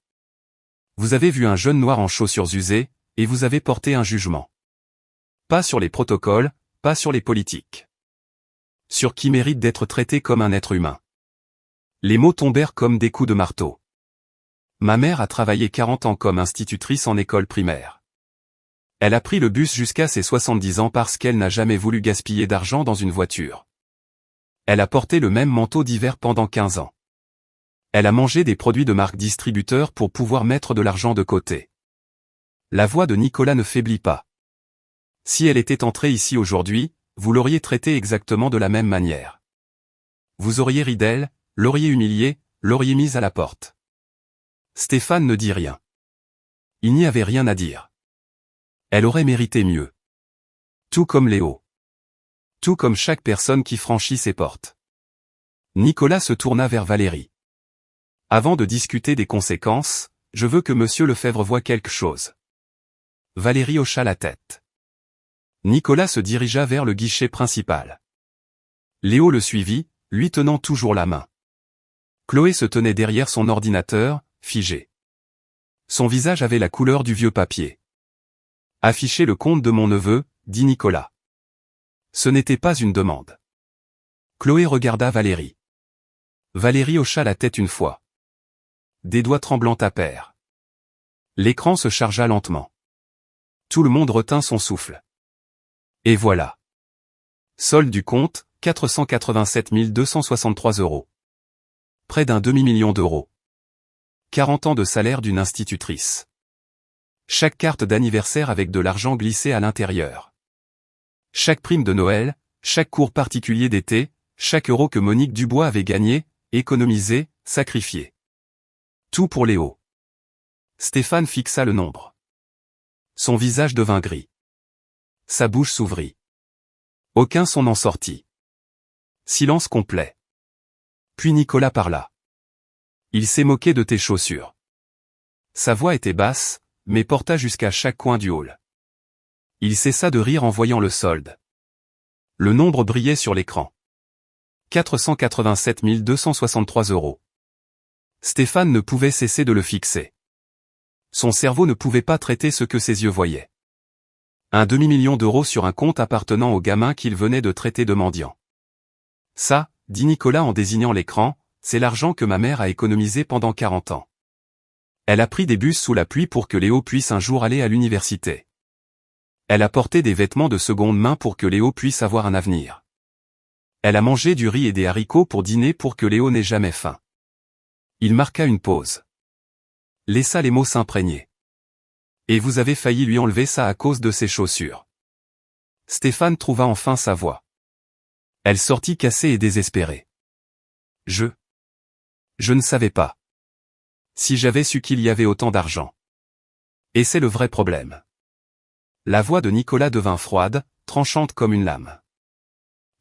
Vous avez vu un jeune noir en chaussures usées, et vous avez porté un jugement. Pas sur les protocoles, pas sur les politiques. Sur qui mérite d'être traité comme un être humain. Les mots tombèrent comme des coups de marteau. Ma mère a travaillé 40 ans comme institutrice en école primaire. Elle a pris le bus jusqu'à ses 70 ans parce qu'elle n'a jamais voulu gaspiller d'argent dans une voiture. Elle a porté le même manteau d'hiver pendant 15 ans. Elle a mangé des produits de marque distributeur pour pouvoir mettre de l'argent de côté. La voix de Nicolas ne faiblit pas. Si elle était entrée ici aujourd'hui, vous l'auriez traitée exactement de la même manière. Vous auriez ri d'elle, l'auriez humiliée, l'auriez mise à la porte. Stéphane ne dit rien. Il n'y avait rien à dire. Elle aurait mérité mieux. Tout comme Léo. Tout comme chaque personne qui franchit ses portes. Nicolas se tourna vers Valérie. Avant de discuter des conséquences, je veux que Monsieur Lefebvre voie quelque chose. Valérie hocha la tête. Nicolas se dirigea vers le guichet principal. Léo le suivit, lui tenant toujours la main. Chloé se tenait derrière son ordinateur, figée. Son visage avait la couleur du vieux papier. Affichez le compte de mon neveu, dit Nicolas. Ce n'était pas une demande. Chloé regarda Valérie. Valérie hocha la tête une fois. Des doigts tremblants tapèrent. L'écran se chargea lentement. Tout le monde retint son souffle. Et voilà. Solde du compte, 487 263 €. Près d'un demi-million d'euros. 40 ans de salaire d'une institutrice. Chaque carte d'anniversaire avec de l'argent glissé à l'intérieur. Chaque prime de Noël, chaque cours particulier d'été, chaque euro que Monique Dubois avait gagné, économisé, sacrifié. Tout pour Léo. Stéphane fixa le nombre. Son visage devint gris. Sa bouche s'ouvrit. Aucun son n'en sortit. Silence complet. Puis Nicolas parla. Il s'est moqué de tes chaussures. Sa voix était basse, mais porta jusqu'à chaque coin du hall. Il cessa de rire en voyant le solde. Le nombre brillait sur l'écran. 487 263 €. Stéphane ne pouvait cesser de le fixer. Son cerveau ne pouvait pas traiter ce que ses yeux voyaient. Un demi-million d'euros sur un compte appartenant au gamin qu'il venait de traiter de mendiant. Ça, dit Nicolas en désignant l'écran, c'est l'argent que ma mère a économisé pendant 40 ans. Elle a pris des bus sous la pluie pour que Léo puisse un jour aller à l'université. Elle a porté des vêtements de seconde main pour que Léo puisse avoir un avenir. Elle a mangé du riz et des haricots pour dîner pour que Léo n'ait jamais faim. Il marqua une pause. Laissa les mots s'imprégner. Et vous avez failli lui enlever ça à cause de ses chaussures. Stéphane trouva enfin sa voix. Elle sortit cassée et désespérée. Je ne savais pas. Si j'avais su qu'il y avait autant d'argent. Et c'est le vrai problème. La voix de Nicolas devint froide, tranchante comme une lame.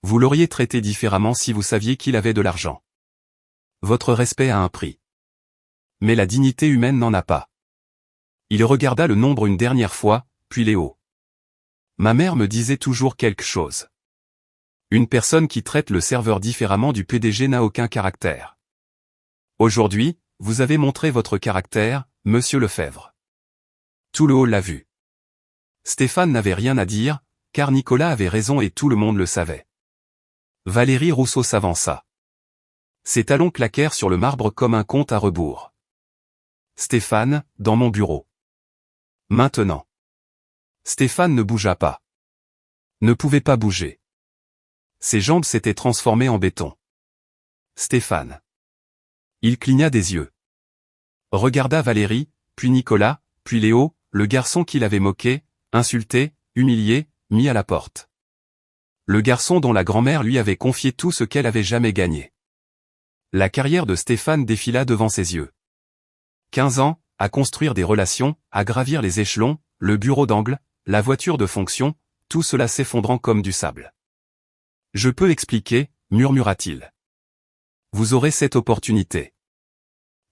Vous l'auriez traité différemment si vous saviez qu'il avait de l'argent. Votre respect a un prix. Mais la dignité humaine n'en a pas. Il regarda le nombre une dernière fois, puis Léo. Ma mère me disait toujours quelque chose. Une personne qui traite le serveur différemment du PDG n'a aucun caractère. Aujourd'hui, vous avez montré votre caractère, monsieur Lefebvre. Tout le hall l'a vu. Stéphane n'avait rien à dire, car Nicolas avait raison et tout le monde le savait. Valérie Rousseau s'avança. Ses talons claquèrent sur le marbre comme un compte à rebours. Stéphane, dans mon bureau. Maintenant. Stéphane ne bougea pas. Ne pouvait pas bouger. Ses jambes s'étaient transformées en béton. Stéphane. Il cligna des yeux. Regarda Valérie, puis Nicolas, puis Léo, le garçon qu'il avait moqué, insulté, humilié, mis à la porte. Le garçon dont la grand-mère lui avait confié tout ce qu'elle avait jamais gagné. La carrière de Stéphane défila devant ses yeux. 15 ans, à construire des relations, à gravir les échelons, le bureau d'angle, la voiture de fonction, tout cela s'effondrant comme du sable. Je peux expliquer, murmura-t-il. Vous aurez cette opportunité.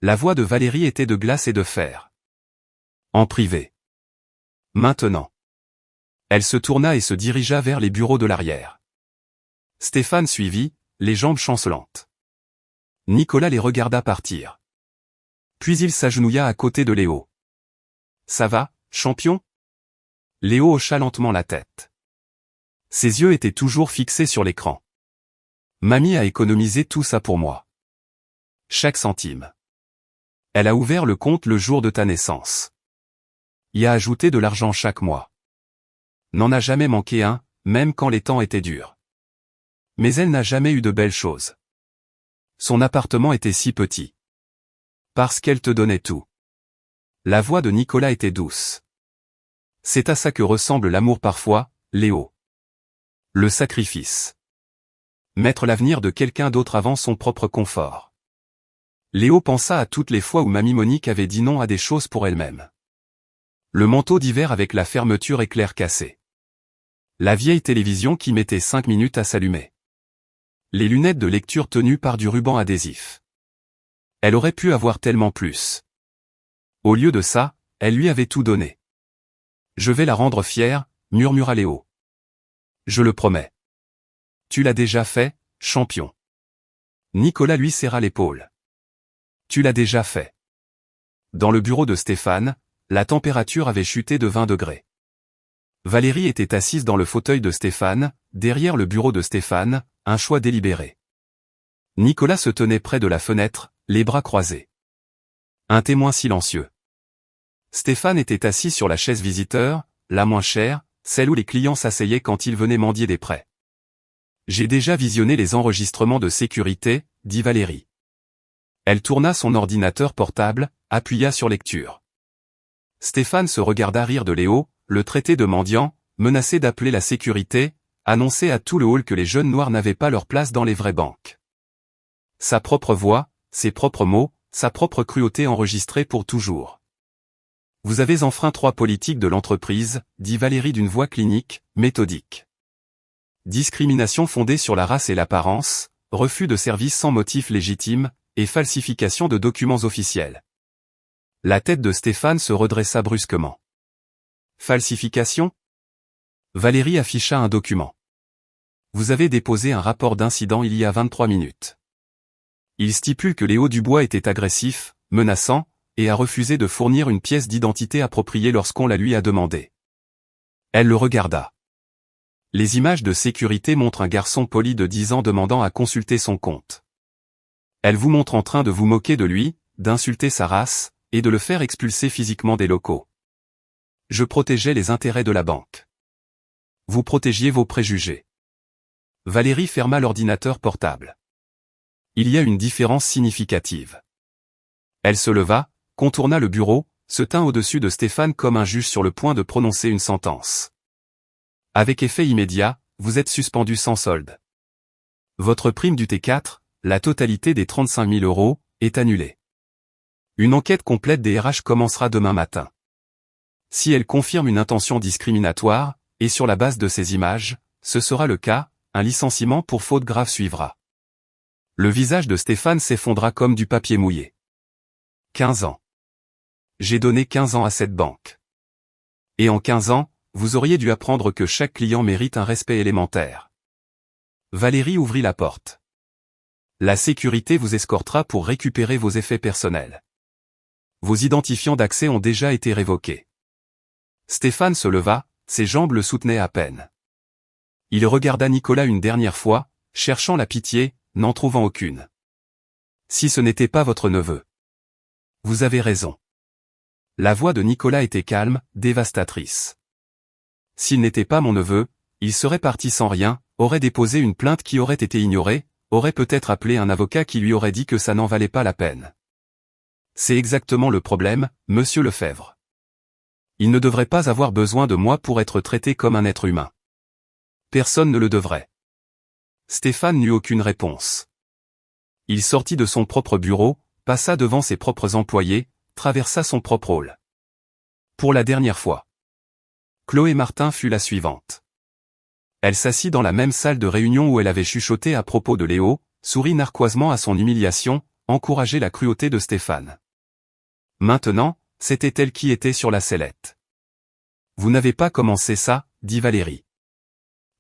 La voix de Valérie était de glace et de fer. En privé. Maintenant. Elle se tourna et se dirigea vers les bureaux de l'arrière. Stéphane suivit, les jambes chancelantes. Nicolas les regarda partir. Puis il s'agenouilla à côté de Léo. Ça va, champion? Léo hocha lentement la tête. Ses yeux étaient toujours fixés sur l'écran. Mamie a économisé tout ça pour moi. Chaque centime. Elle a ouvert le compte le jour de ta naissance. Y a ajouté de l'argent chaque mois. N'en a jamais manqué un, même quand les temps étaient durs. Mais elle n'a jamais eu de belles choses. Son appartement était si petit. Parce qu'elle te donnait tout. La voix de Nicolas était douce. C'est à ça que ressemble l'amour parfois, Léo. Le sacrifice. Mettre l'avenir de quelqu'un d'autre avant son propre confort. Léo pensa à toutes les fois où Mamie Monique avait dit non à des choses pour elle-même. Le manteau d'hiver avec la fermeture éclair cassée. La vieille télévision qui mettait 5 minutes à s'allumer. Les lunettes de lecture tenues par du ruban adhésif. Elle aurait pu avoir tellement plus. Au lieu de ça, elle lui avait tout donné. Je vais la rendre fière, murmura Léo. Je le promets. Tu l'as déjà fait, champion. Nicolas lui serra l'épaule. Tu l'as déjà fait. Dans le bureau de Stéphane, la température avait chuté de 20 degrés. Valérie était assise dans le fauteuil de Stéphane, derrière le bureau de Stéphane, un choix délibéré. Nicolas se tenait près de la fenêtre, les bras croisés. Un témoin silencieux. Stéphane était assis sur la chaise visiteur, la moins chère, celle où les clients s'asseyaient quand ils venaient mendier des prêts. J'ai déjà visionné les enregistrements de sécurité, dit Valérie. Elle tourna son ordinateur portable, appuya sur lecture. Stéphane se regarda rire de Léo, le traité de mendiant, menacé d'appeler la sécurité, annonçait à tout le hall que les jeunes noirs n'avaient pas leur place dans les vraies banques. Sa propre voix, ses propres mots, sa propre cruauté enregistrée pour toujours. Vous avez enfreint 3 politiques de l'entreprise, dit Valérie d'une voix clinique, méthodique. Discrimination fondée sur la race et l'apparence, refus de service sans motif légitime, et falsification de documents officiels. La tête de Stéphane se redressa brusquement. Falsification ? Valérie afficha un document. Vous avez déposé un rapport d'incident il y a 23 minutes. Il stipule que Léo Dubois était agressif, menaçant, et a refusé de fournir une pièce d'identité appropriée lorsqu'on la lui a demandé. Elle le regarda. Les images de sécurité montrent un garçon poli de 10 ans demandant à consulter son compte. Elle vous montre en train de vous moquer de lui, d'insulter sa race, et de le faire expulser physiquement des locaux. Je protégeais les intérêts de la banque. Vous protégiez vos préjugés. Valérie ferma l'ordinateur portable. Il y a une différence significative. Elle se leva, contourna le bureau, se tint au-dessus de Stéphane comme un juge sur le point de prononcer une sentence. Avec effet immédiat, vous êtes suspendu sans solde. Votre prime du T4, la totalité des 35 000 €, est annulée. Une enquête complète des RH commencera demain matin. Si elle confirme une intention discriminatoire, et sur la base de ces images, ce sera le cas, un licenciement pour faute grave suivra. Le visage de Stéphane s'effondra comme du papier mouillé. 15 ans. J'ai donné 15 ans à cette banque. Et en 15 ans, vous auriez dû apprendre que chaque client mérite un respect élémentaire. Valérie ouvrit la porte. La sécurité vous escortera pour récupérer vos effets personnels. Vos identifiants d'accès ont déjà été révoqués. Stéphane se leva, ses jambes le soutenaient à peine. Il regarda Nicolas une dernière fois, cherchant la pitié, n'en trouvant aucune. Si ce n'était pas votre neveu. Vous avez raison. La voix de Nicolas était calme, dévastatrice. S'il n'était pas mon neveu, il serait parti sans rien, aurait déposé une plainte qui aurait été ignorée, aurait peut-être appelé un avocat qui lui aurait dit que ça n'en valait pas la peine. C'est exactement le problème, monsieur Lefebvre. Il ne devrait pas avoir besoin de moi pour être traité comme un être humain. Personne ne le devrait. Stéphane n'eut aucune réponse. Il sortit de son propre bureau, passa devant ses propres employés, traversa son propre hall. Pour la dernière fois. Chloé Martin fut la suivante. Elle s'assit dans la même salle de réunion où elle avait chuchoté à propos de Léo, sourit narquoisement à son humiliation, encourageait la cruauté de Stéphane. Maintenant, c'était elle qui était sur la sellette. Vous n'avez pas commencé ça, dit Valérie.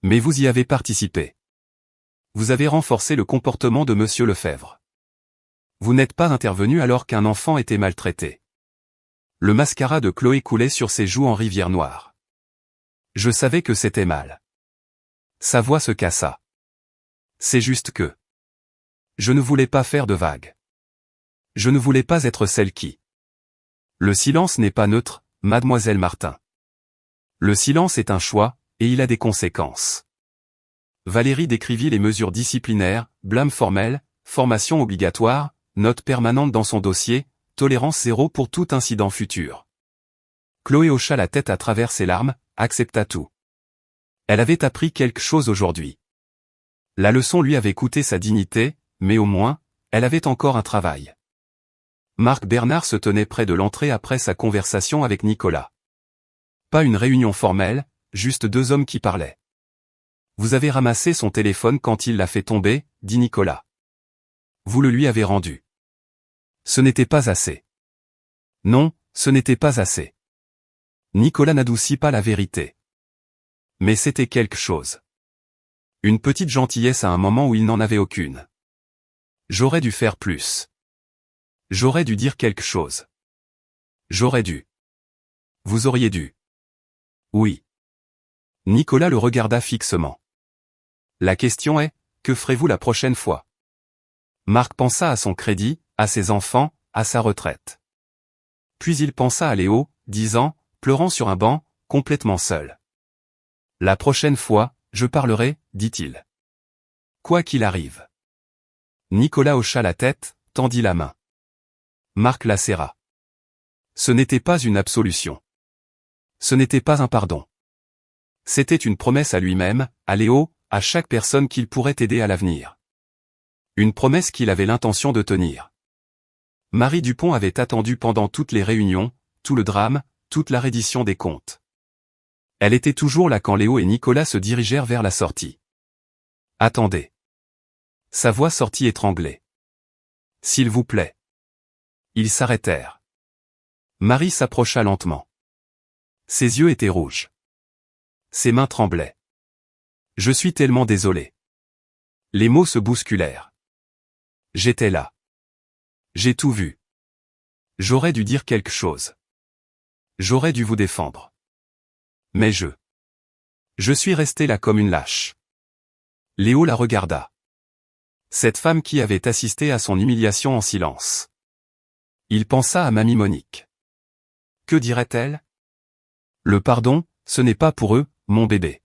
Mais vous y avez participé. Vous avez renforcé le comportement de monsieur Lefebvre. Vous n'êtes pas intervenu alors qu'un enfant était maltraité. Le mascara de Chloé coulait sur ses joues en rivière noire. Je savais que c'était mal. Sa voix se cassa. C'est juste que. Je ne voulais pas faire de vagues. Je ne voulais pas être celle qui. Le silence n'est pas neutre, mademoiselle Martin. Le silence est un choix, et il a des conséquences. Valérie décrivit les mesures disciplinaires, blâme formel, formation obligatoire, note permanente dans son dossier, tolérance zéro pour tout incident futur. Chloé hocha la tête à travers ses larmes, accepta tout. Elle avait appris quelque chose aujourd'hui. La leçon lui avait coûté sa dignité, mais au moins, elle avait encore un travail. Marc Bernard se tenait près de l'entrée après sa conversation avec Nicolas. Pas une réunion formelle, juste 2 hommes qui parlaient. Vous avez ramassé son téléphone quand il l'a fait tomber, dit Nicolas. Vous le lui avez rendu. Ce n'était pas assez. Non, ce n'était pas assez. Nicolas n'adoucit pas la vérité. Mais c'était quelque chose. Une petite gentillesse à un moment où il n'en avait aucune. J'aurais dû faire plus. J'aurais dû dire quelque chose. J'aurais dû. Vous auriez dû. Oui. Nicolas le regarda fixement. La question est, que ferez-vous la prochaine fois? Marc pensa à son crédit, à ses enfants, à sa retraite. Puis il pensa à Léo, 10 ans, pleurant sur un banc, complètement seul. La prochaine fois, je parlerai, dit-il. Quoi qu'il arrive. Nicolas hocha la tête, tendit la main. Marc la serra. Ce n'était pas une absolution. Ce n'était pas un pardon. C'était une promesse à lui-même, à Léo, à chaque personne qu'il pourrait aider à l'avenir. Une promesse qu'il avait l'intention de tenir. Marie Dupont avait attendu pendant toutes les réunions, tout le drame, toute la reddition des comptes. Elle était toujours là quand Léo et Nicolas se dirigèrent vers la sortie. Attendez. Sa voix sortit étranglée. S'il vous plaît. Ils s'arrêtèrent. Marie s'approcha lentement. Ses yeux étaient rouges. Ses mains tremblaient. Je suis tellement désolé. Les mots se bousculèrent. J'étais là. J'ai tout vu. J'aurais dû dire quelque chose. J'aurais dû vous défendre. Mais je suis resté là comme une lâche. Léo la regarda. Cette femme qui avait assisté à son humiliation en silence. Il pensa à Mamie Monique. Que dirait-elle? Le pardon, ce n'est pas pour eux, mon bébé.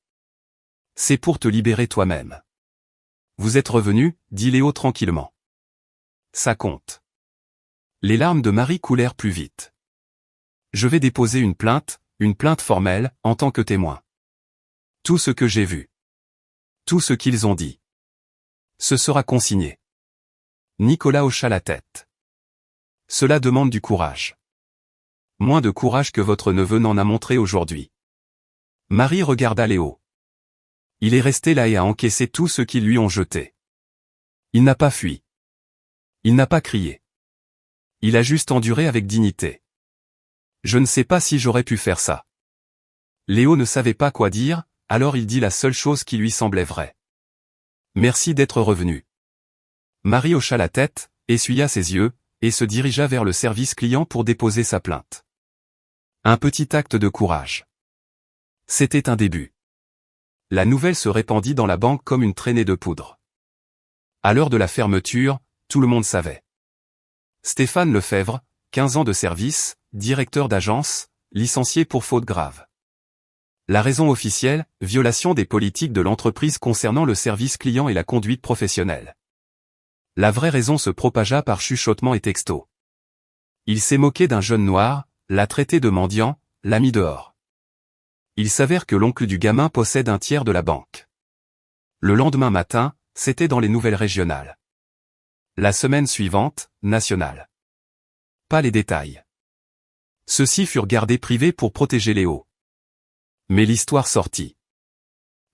C'est pour te libérer toi-même. Vous êtes revenu, dit Léo tranquillement. Ça compte. Les larmes de Marie coulèrent plus vite. Je vais déposer une plainte formelle, en tant que témoin. Tout ce que j'ai vu. Tout ce qu'ils ont dit. Ce sera consigné. Nicolas hocha la tête. Cela demande du courage. Moins de courage que votre neveu n'en a montré aujourd'hui. Marie regarda Léo. Il est resté là et a encaissé tout ce qu'ils lui ont jeté. Il n'a pas fui. Il n'a pas crié. Il a juste enduré avec dignité. Je ne sais pas si j'aurais pu faire ça. Léo ne savait pas quoi dire, alors il dit la seule chose qui lui semblait vraie. Merci d'être revenu. Marie hocha la tête, essuya ses yeux, et se dirigea vers le service client pour déposer sa plainte. Un petit acte de courage. C'était un début. La nouvelle se répandit dans la banque comme une traînée de poudre. À l'heure de la fermeture, tout le monde savait. Stéphane Lefebvre, 15 ans de service, directeur d'agence, licencié pour faute grave. La raison officielle, violation des politiques de l'entreprise concernant le service client et la conduite professionnelle. La vraie raison se propagea par chuchotement et texto. Il s'est moqué d'un jeune noir, l'a traité de mendiant, l'a mis dehors. Il s'avère que l'oncle du gamin possède un tiers de la banque. Le lendemain matin, c'était dans les nouvelles régionales. La semaine suivante, nationale. Pas les détails. Ceux-ci furent gardés privés pour protéger Léo. Mais l'histoire sortit.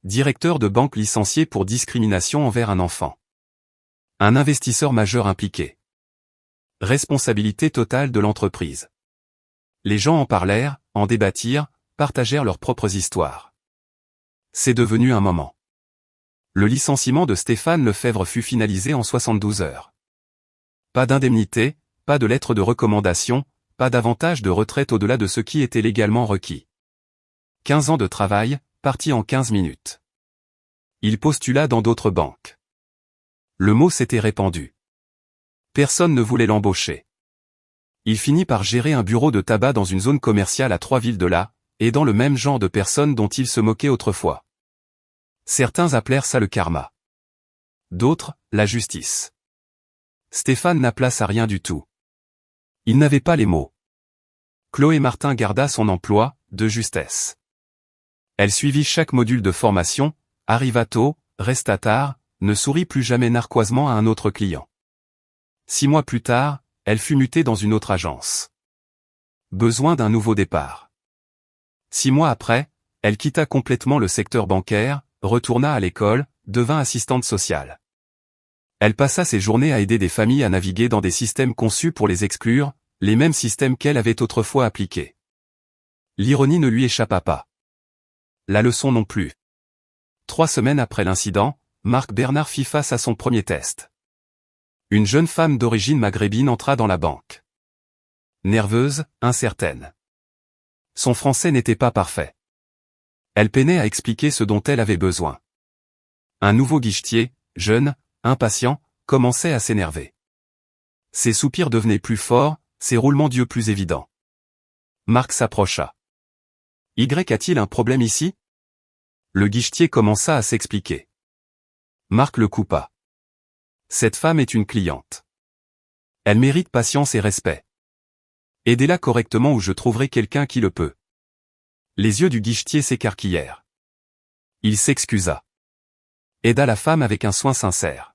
Directeur de banque licencié pour discrimination envers un enfant. Un investisseur majeur impliqué. Responsabilité totale de l'entreprise. Les gens en parlèrent, en débattirent, partagèrent leurs propres histoires. C'est devenu un moment. Le licenciement de Stéphane Lefebvre fut finalisé en 72 heures. Pas d'indemnité, pas de lettre de recommandation, pas d'avantage de retraite au-delà de ce qui était légalement requis. 15 ans de travail, parti en 15 minutes. Il postula dans d'autres banques. Le mot s'était répandu. Personne ne voulait l'embaucher. Il finit par gérer un bureau de tabac dans une zone commerciale à 3 villes de là, et dans le même genre de personnes dont il se moquait autrefois. Certains appelèrent ça le karma. D'autres, la justice. Stéphane n'appela ça rien du tout. Il n'avait pas les mots. Chloé Martin garda son emploi, de justesse. Elle suivit chaque module de formation, arriva tôt, resta tard, ne sourit plus jamais narquoisement à un autre client. 6 mois plus tard, elle fut mutée dans une autre agence. Besoin d'un nouveau départ. 6 mois après, elle quitta complètement le secteur bancaire, retourna à l'école, devint assistante sociale. Elle passa ses journées à aider des familles à naviguer dans des systèmes conçus pour les exclure, les mêmes systèmes qu'elle avait autrefois appliqués. L'ironie ne lui échappa pas. La leçon non plus. 3 semaines après l'incident, Marc Bernard fit face à son premier test. Une jeune femme d'origine maghrébine entra dans la banque. Nerveuse, incertaine. Son français n'était pas parfait. Elle peinait à expliquer ce dont elle avait besoin. Un nouveau guichetier, jeune, impatient, commençait à s'énerver. Ses soupirs devenaient plus forts, ses roulements d'yeux plus évidents. Marc s'approcha. « Y a-t-il un problème ici ?» Le guichetier commença à s'expliquer. Marc le coupa. « Cette femme est une cliente. Elle mérite patience et respect. Aidez-la correctement ou je trouverai quelqu'un qui le peut. » Les yeux du guichetier s'écarquillèrent. Il s'excusa. Aida la femme avec un soin sincère.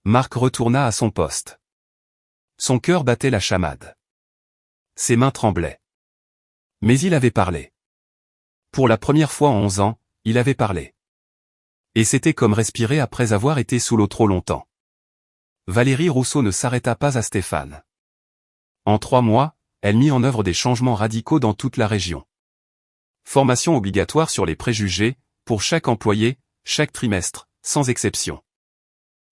Marc retourna à son poste. Son cœur battait la chamade. Ses mains tremblaient. Mais il avait parlé. Pour la première fois en 11 ans, il avait parlé. Et c'était comme respirer après avoir été sous l'eau trop longtemps. Valérie Rousseau ne s'arrêta pas à Stéphane. En 3 mois, elle mit en œuvre des changements radicaux dans toute la région. Formation obligatoire sur les préjugés, pour chaque employé, chaque trimestre, sans exception.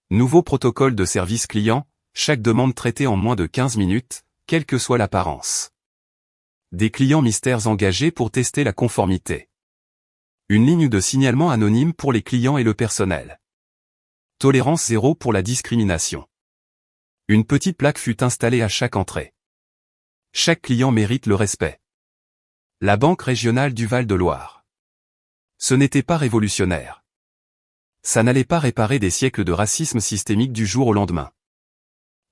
Nouveau protocole de service client, chaque demande traitée en moins de 15 minutes, quelle que soit l'apparence. Des clients mystères engagés pour tester la conformité. Une ligne de signalement anonyme pour les clients et le personnel. Tolérance zéro pour la discrimination. Une petite plaque fut installée à chaque entrée. Chaque client mérite le respect. La Banque régionale du Val-de-Loire. Ce n'était pas révolutionnaire. Ça n'allait pas réparer des siècles de racisme systémique du jour au lendemain.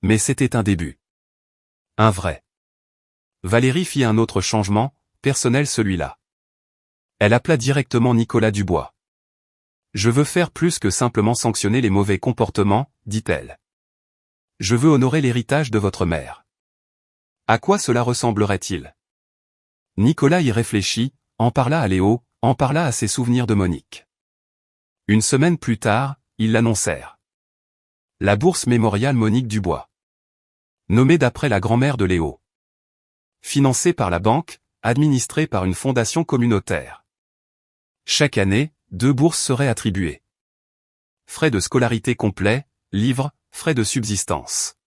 Mais c'était un début. Un vrai. Valérie fit un autre changement, personnel celui-là. Elle appela directement Nicolas Dubois. « Je veux faire plus que simplement sanctionner les mauvais comportements, dit-elle. Je veux honorer l'héritage de votre mère. À quoi cela ressemblerait-il » Nicolas y réfléchit, en parla à Léo, en parla à ses souvenirs de Monique. Une semaine plus tard, ils l'annoncèrent. La bourse mémoriale Monique Dubois. Nommée d'après la grand-mère de Léo. Financée par la banque, administrée par une fondation communautaire. Chaque année, 2 bourses seraient attribuées. Frais de scolarité complets, livres, frais de subsistance.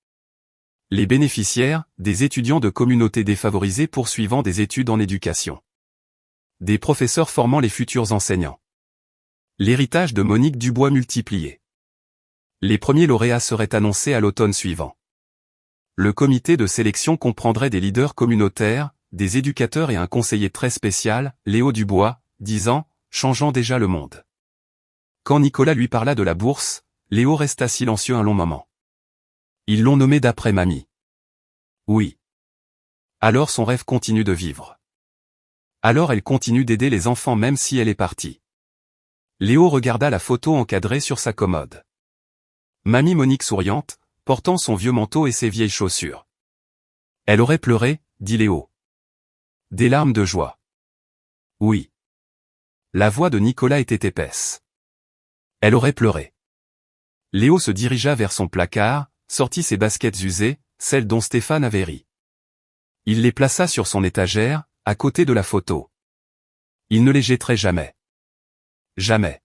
Les bénéficiaires, des étudiants de communautés défavorisées poursuivant des études en éducation. Des professeurs formant les futurs enseignants. L'héritage de Monique Dubois multiplié. Les premiers lauréats seraient annoncés à l'automne suivant. Le comité de sélection comprendrait des leaders communautaires, des éducateurs et un conseiller très spécial, Léo Dubois, 10 ans, changeant déjà le monde. Quand Nicolas lui parla de la bourse, Léo resta silencieux un long moment. Ils l'ont nommé d'après mamie. Oui. Alors son rêve continue de vivre. Alors elle continue d'aider les enfants même si elle est partie. Léo regarda la photo encadrée sur sa commode. Mamie Monique souriante, portant son vieux manteau et ses vieilles chaussures. Elle aurait pleuré, dit Léo. Des larmes de joie. Oui. La voix de Nicolas était épaisse. Elle aurait pleuré. Léo se dirigea vers son placard, sortit ses baskets usées, celles dont Stéphane avait ri. Il les plaça sur son étagère, à côté de la photo. Il ne les jetterait jamais. Jamais.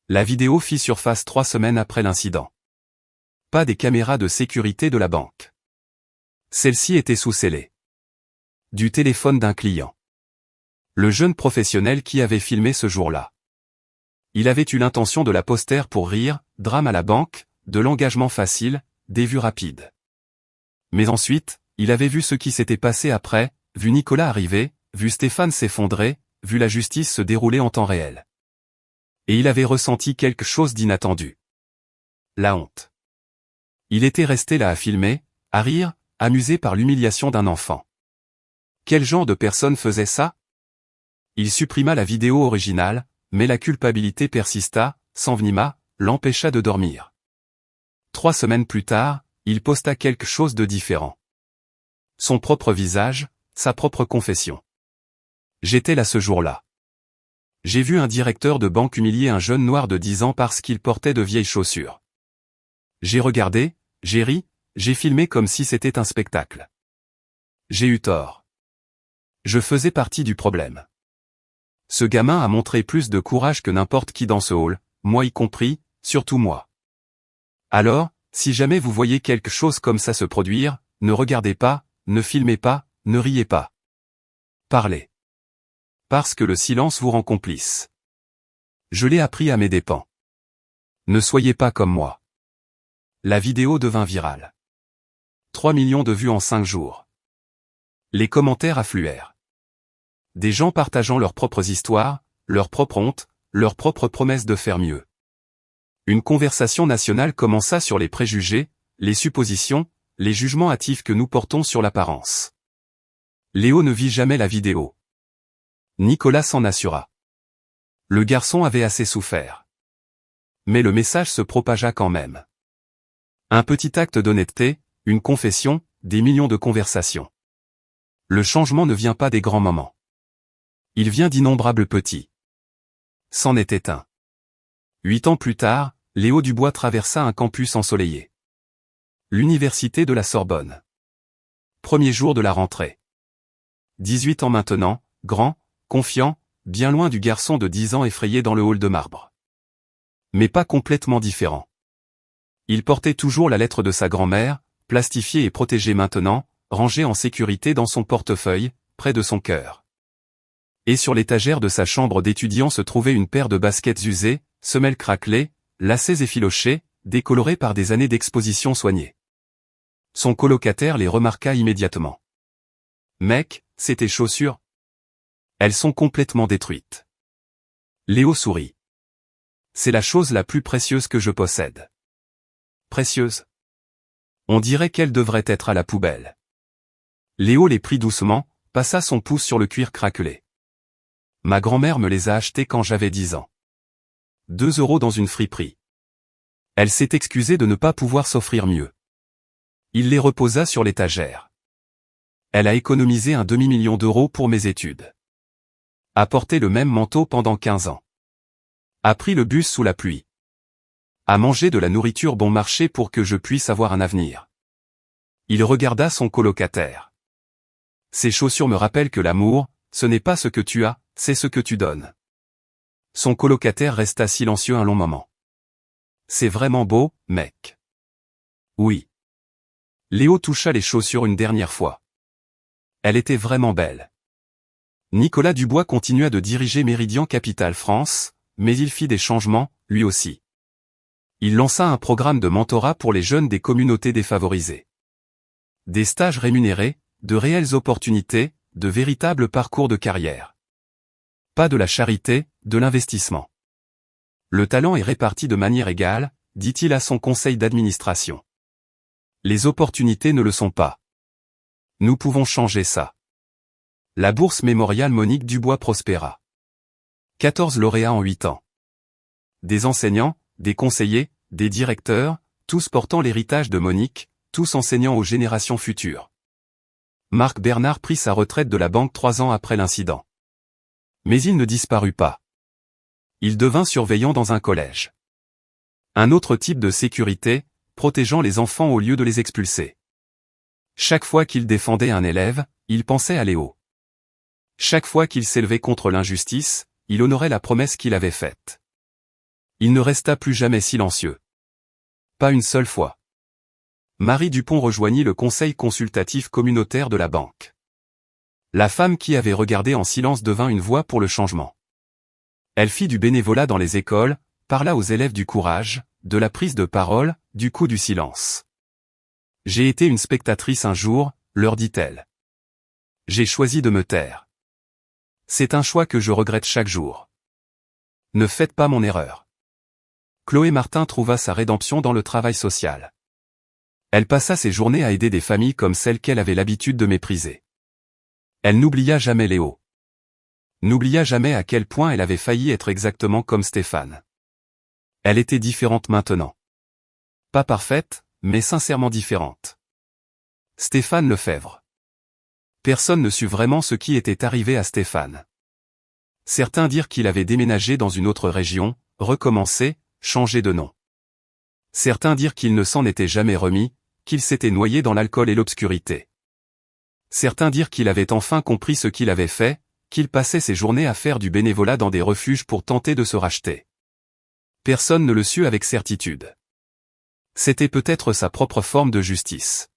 La vidéo fit surface 3 semaines après l'incident. Pas des caméras de sécurité de la banque. Celle-ci était sous scellé. Du téléphone d'un client. Le jeune professionnel qui avait filmé ce jour-là. Il avait eu l'intention de la poster pour rire, drame à la banque, de l'engagement facile, des vues rapides. Mais ensuite, il avait vu ce qui s'était passé après, vu Nicolas arriver, vu Stéphane s'effondrer, vu la justice se dérouler en temps réel. Et il avait ressenti quelque chose d'inattendu. La honte. Il était resté là à filmer, à rire, amusé par l'humiliation d'un enfant. Quel genre de personne faisait ça ? Il supprima la vidéo originale, mais la culpabilité persista, s'envenima, l'empêcha de dormir. 3 semaines plus tard, il posta quelque chose de différent. Son propre visage, sa propre confession. J'étais là ce jour-là. J'ai vu un directeur de banque humilier un jeune noir de 10 ans parce qu'il portait de vieilles chaussures. J'ai regardé, j'ai ri, j'ai filmé comme si c'était un spectacle. J'ai eu tort. Je faisais partie du problème. Ce gamin a montré plus de courage que n'importe qui dans ce hall, moi y compris, surtout moi. Alors, si jamais vous voyez quelque chose comme ça se produire, ne regardez pas, ne filmez pas, ne riez pas. Parlez. Parce que le silence vous rend complice. Je l'ai appris à mes dépens. Ne soyez pas comme moi. La vidéo devint virale. 3 millions de vues en 5 jours. Les commentaires affluèrent. Des gens partageant leurs propres histoires, leurs propres hontes, leurs propres promesses de faire mieux. Une conversation nationale commença sur les préjugés, les suppositions, les jugements hâtifs que nous portons sur l'apparence. Léo ne vit jamais la vidéo. Nicolas s'en assura. Le garçon avait assez souffert. Mais le message se propagea quand même. Un petit acte d'honnêteté, une confession, des millions de conversations. Le changement ne vient pas des grands moments. Il vient d'innombrables petits. C'en était un. 8 ans plus tard, Léo Dubois traversa un campus ensoleillé. L'université de la Sorbonne. Premier jour de la rentrée. 18 ans maintenant, grand, confiant, bien loin du garçon de 10 ans effrayé dans le hall de marbre. Mais pas complètement différent. Il portait toujours la lettre de sa grand-mère, plastifiée et protégée maintenant, rangée en sécurité dans son portefeuille, près de son cœur. Et sur l'étagère de sa chambre d'étudiant se trouvait une paire de baskets usées, semelles craquelées, lacets effilochés, décolorés par des années d'exposition soignée. Son colocataire les remarqua immédiatement. « Mec, c'est tes chaussures ? Elles sont complètement détruites. » Léo sourit. « C'est la chose la plus précieuse que je possède. » Précieuse ? On dirait qu'elle devrait être à la poubelle. Léo les prit doucement, passa son pouce sur le cuir craquelé. Ma grand-mère me les a achetées quand j'avais 10 ans. 2 € dans une friperie. Elle s'est excusée de ne pas pouvoir s'offrir mieux. Il les reposa sur l'étagère. Elle a économisé un demi-million d'euros pour mes études. A porté le même manteau pendant 15 ans. A pris le bus sous la pluie. A mangé de la nourriture bon marché pour que je puisse avoir un avenir. Il regarda son colocataire. Ces chaussures me rappellent que l'amour, ce n'est pas ce que tu as, c'est ce que tu donnes. Son colocataire resta silencieux un long moment. C'est vraiment beau, mec. Oui. Léo toucha les chaussures une dernière fois. Elle était vraiment belle. Nicolas Dubois continua de diriger Méridian Capital France, mais il fit des changements, lui aussi. Il lança un programme de mentorat pour les jeunes des communautés défavorisées. Des stages rémunérés, de réelles opportunités, de véritables parcours de carrière. Pas de la charité, de l'investissement. Le talent est réparti de manière égale, dit-il à son conseil d'administration. Les opportunités ne le sont pas. Nous pouvons changer ça. La bourse mémoriale Monique Dubois prospéra. 14 lauréats en 8 ans. Des enseignants, des conseillers, des directeurs, tous portant l'héritage de Monique, tous enseignant aux générations futures. Marc Bernard prit sa retraite de la banque 3 ans après l'incident. Mais il ne disparut pas. Il devint surveillant dans un collège. Un autre type de sécurité, protégeant les enfants au lieu de les expulser. Chaque fois qu'il défendait un élève, il pensait à Léo. Chaque fois qu'il s'élevait contre l'injustice, il honorait la promesse qu'il avait faite. Il ne resta plus jamais silencieux. Pas une seule fois. Marie Dupont rejoignit le conseil consultatif communautaire de la banque. La femme qui avait regardé en silence devint une voix pour le changement. Elle fit du bénévolat dans les écoles, parla aux élèves du courage, de la prise de parole, du coup du silence. J'ai été une spectatrice un jour, leur dit-elle. J'ai choisi de me taire. C'est un choix que je regrette chaque jour. Ne faites pas mon erreur. Chloé Martin trouva sa rédemption dans le travail social. Elle passa ses journées à aider des familles comme celles qu'elle avait l'habitude de mépriser. Elle n'oublia jamais Léo. N'oublia jamais à quel point elle avait failli être exactement comme Stéphane. Elle était différente maintenant. Pas parfaite, mais sincèrement différente. Stéphane Lefebvre. Personne ne sut vraiment ce qui était arrivé à Stéphane. Certains dirent qu'il avait déménagé dans une autre région, recommencé, changé de nom. Certains dirent qu'il ne s'en était jamais remis, qu'il s'était noyé dans l'alcool et l'obscurité. Certains dirent qu'il avait enfin compris ce qu'il avait fait, qu'il passait ses journées à faire du bénévolat dans des refuges pour tenter de se racheter. Personne ne le sut avec certitude. C'était peut-être sa propre forme de justice.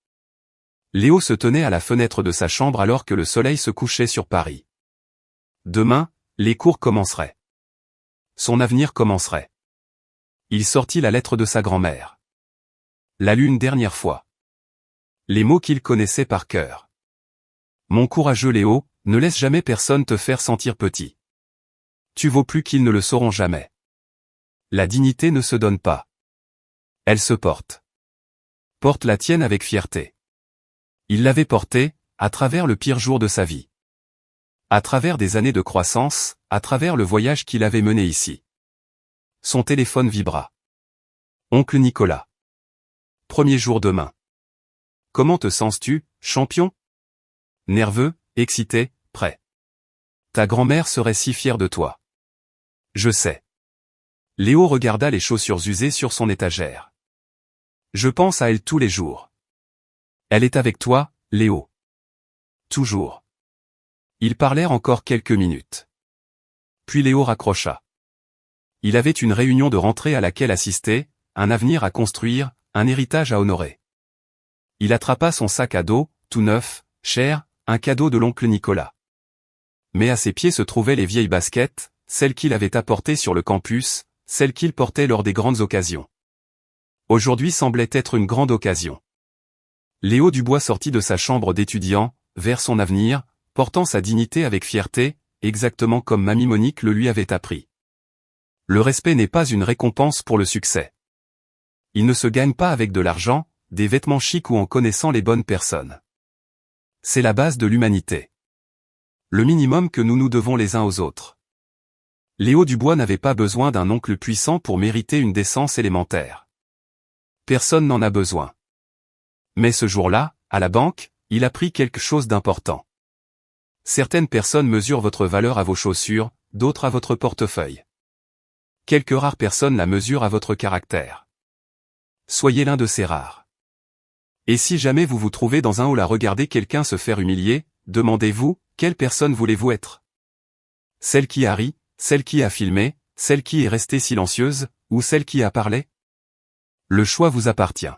Léo se tenait à la fenêtre de sa chambre alors que le soleil se couchait sur Paris. Demain, les cours commenceraient. Son avenir commencerait. Il sortit la lettre de sa grand-mère. La lue une dernière fois. Les mots qu'il connaissait par cœur. Mon courageux Léo, ne laisse jamais personne te faire sentir petit. Tu vaux plus qu'ils ne le sauront jamais. La dignité ne se donne pas. Elle se porte. Porte la tienne avec fierté. Il l'avait portée, à travers le pire jour de sa vie. À travers des années de croissance, à travers le voyage qu'il avait mené ici. Son téléphone vibra. Oncle Nicolas. Premier jour demain. Comment te sens-tu, champion? Nerveux, excité, prêt. Ta grand-mère serait si fière de toi. Je sais. Léo regarda les chaussures usées sur son étagère. Je pense à elle tous les jours. Elle est avec toi, Léo. Toujours. Ils parlèrent encore quelques minutes. Puis Léo raccrocha. Il avait une réunion de rentrée à laquelle assister, un avenir à construire, un héritage à honorer. Il attrapa son sac à dos, tout neuf, cher, un cadeau de l'oncle Nicolas. Mais à ses pieds se trouvaient les vieilles baskets, celles qu'il avait apportées sur le campus, celles qu'il portait lors des grandes occasions. Aujourd'hui semblait être une grande occasion. Léo Dubois sortit de sa chambre d'étudiant, vers son avenir, portant sa dignité avec fierté, exactement comme Mamie Monique le lui avait appris. Le respect n'est pas une récompense pour le succès. Il ne se gagne pas avec de l'argent, des vêtements chics ou en connaissant les bonnes personnes. C'est la base de l'humanité. Le minimum que nous nous devons les uns aux autres. Léo Dubois n'avait pas besoin d'un oncle puissant pour mériter une décence élémentaire. Personne n'en a besoin. Mais ce jour-là, à la banque, il apprit quelque chose d'important. Certaines personnes mesurent votre valeur à vos chaussures, d'autres à votre portefeuille. Quelques rares personnes la mesurent à votre caractère. Soyez l'un de ces rares. Et si jamais vous vous trouvez dans un hall à regarder quelqu'un se faire humilier, demandez-vous, quelle personne voulez-vous être? Celle qui a ri, celle qui a filmé, celle qui est restée silencieuse, ou celle qui a parlé? Le choix vous appartient.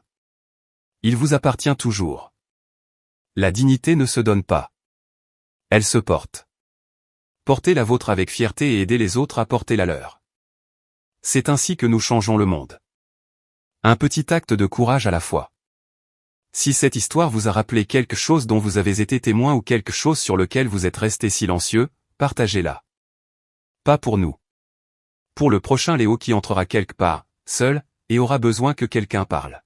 Il vous appartient toujours. La dignité ne se donne pas. Elle se porte. Portez la vôtre avec fierté et aidez les autres à porter la leur. C'est ainsi que nous changeons le monde. Un petit acte de courage à la fois. Si cette histoire vous a rappelé quelque chose dont vous avez été témoin ou quelque chose sur lequel vous êtes resté silencieux, partagez-la. Pas pour nous. Pour le prochain Léo qui entrera quelque part, seul, et aura besoin que quelqu'un parle.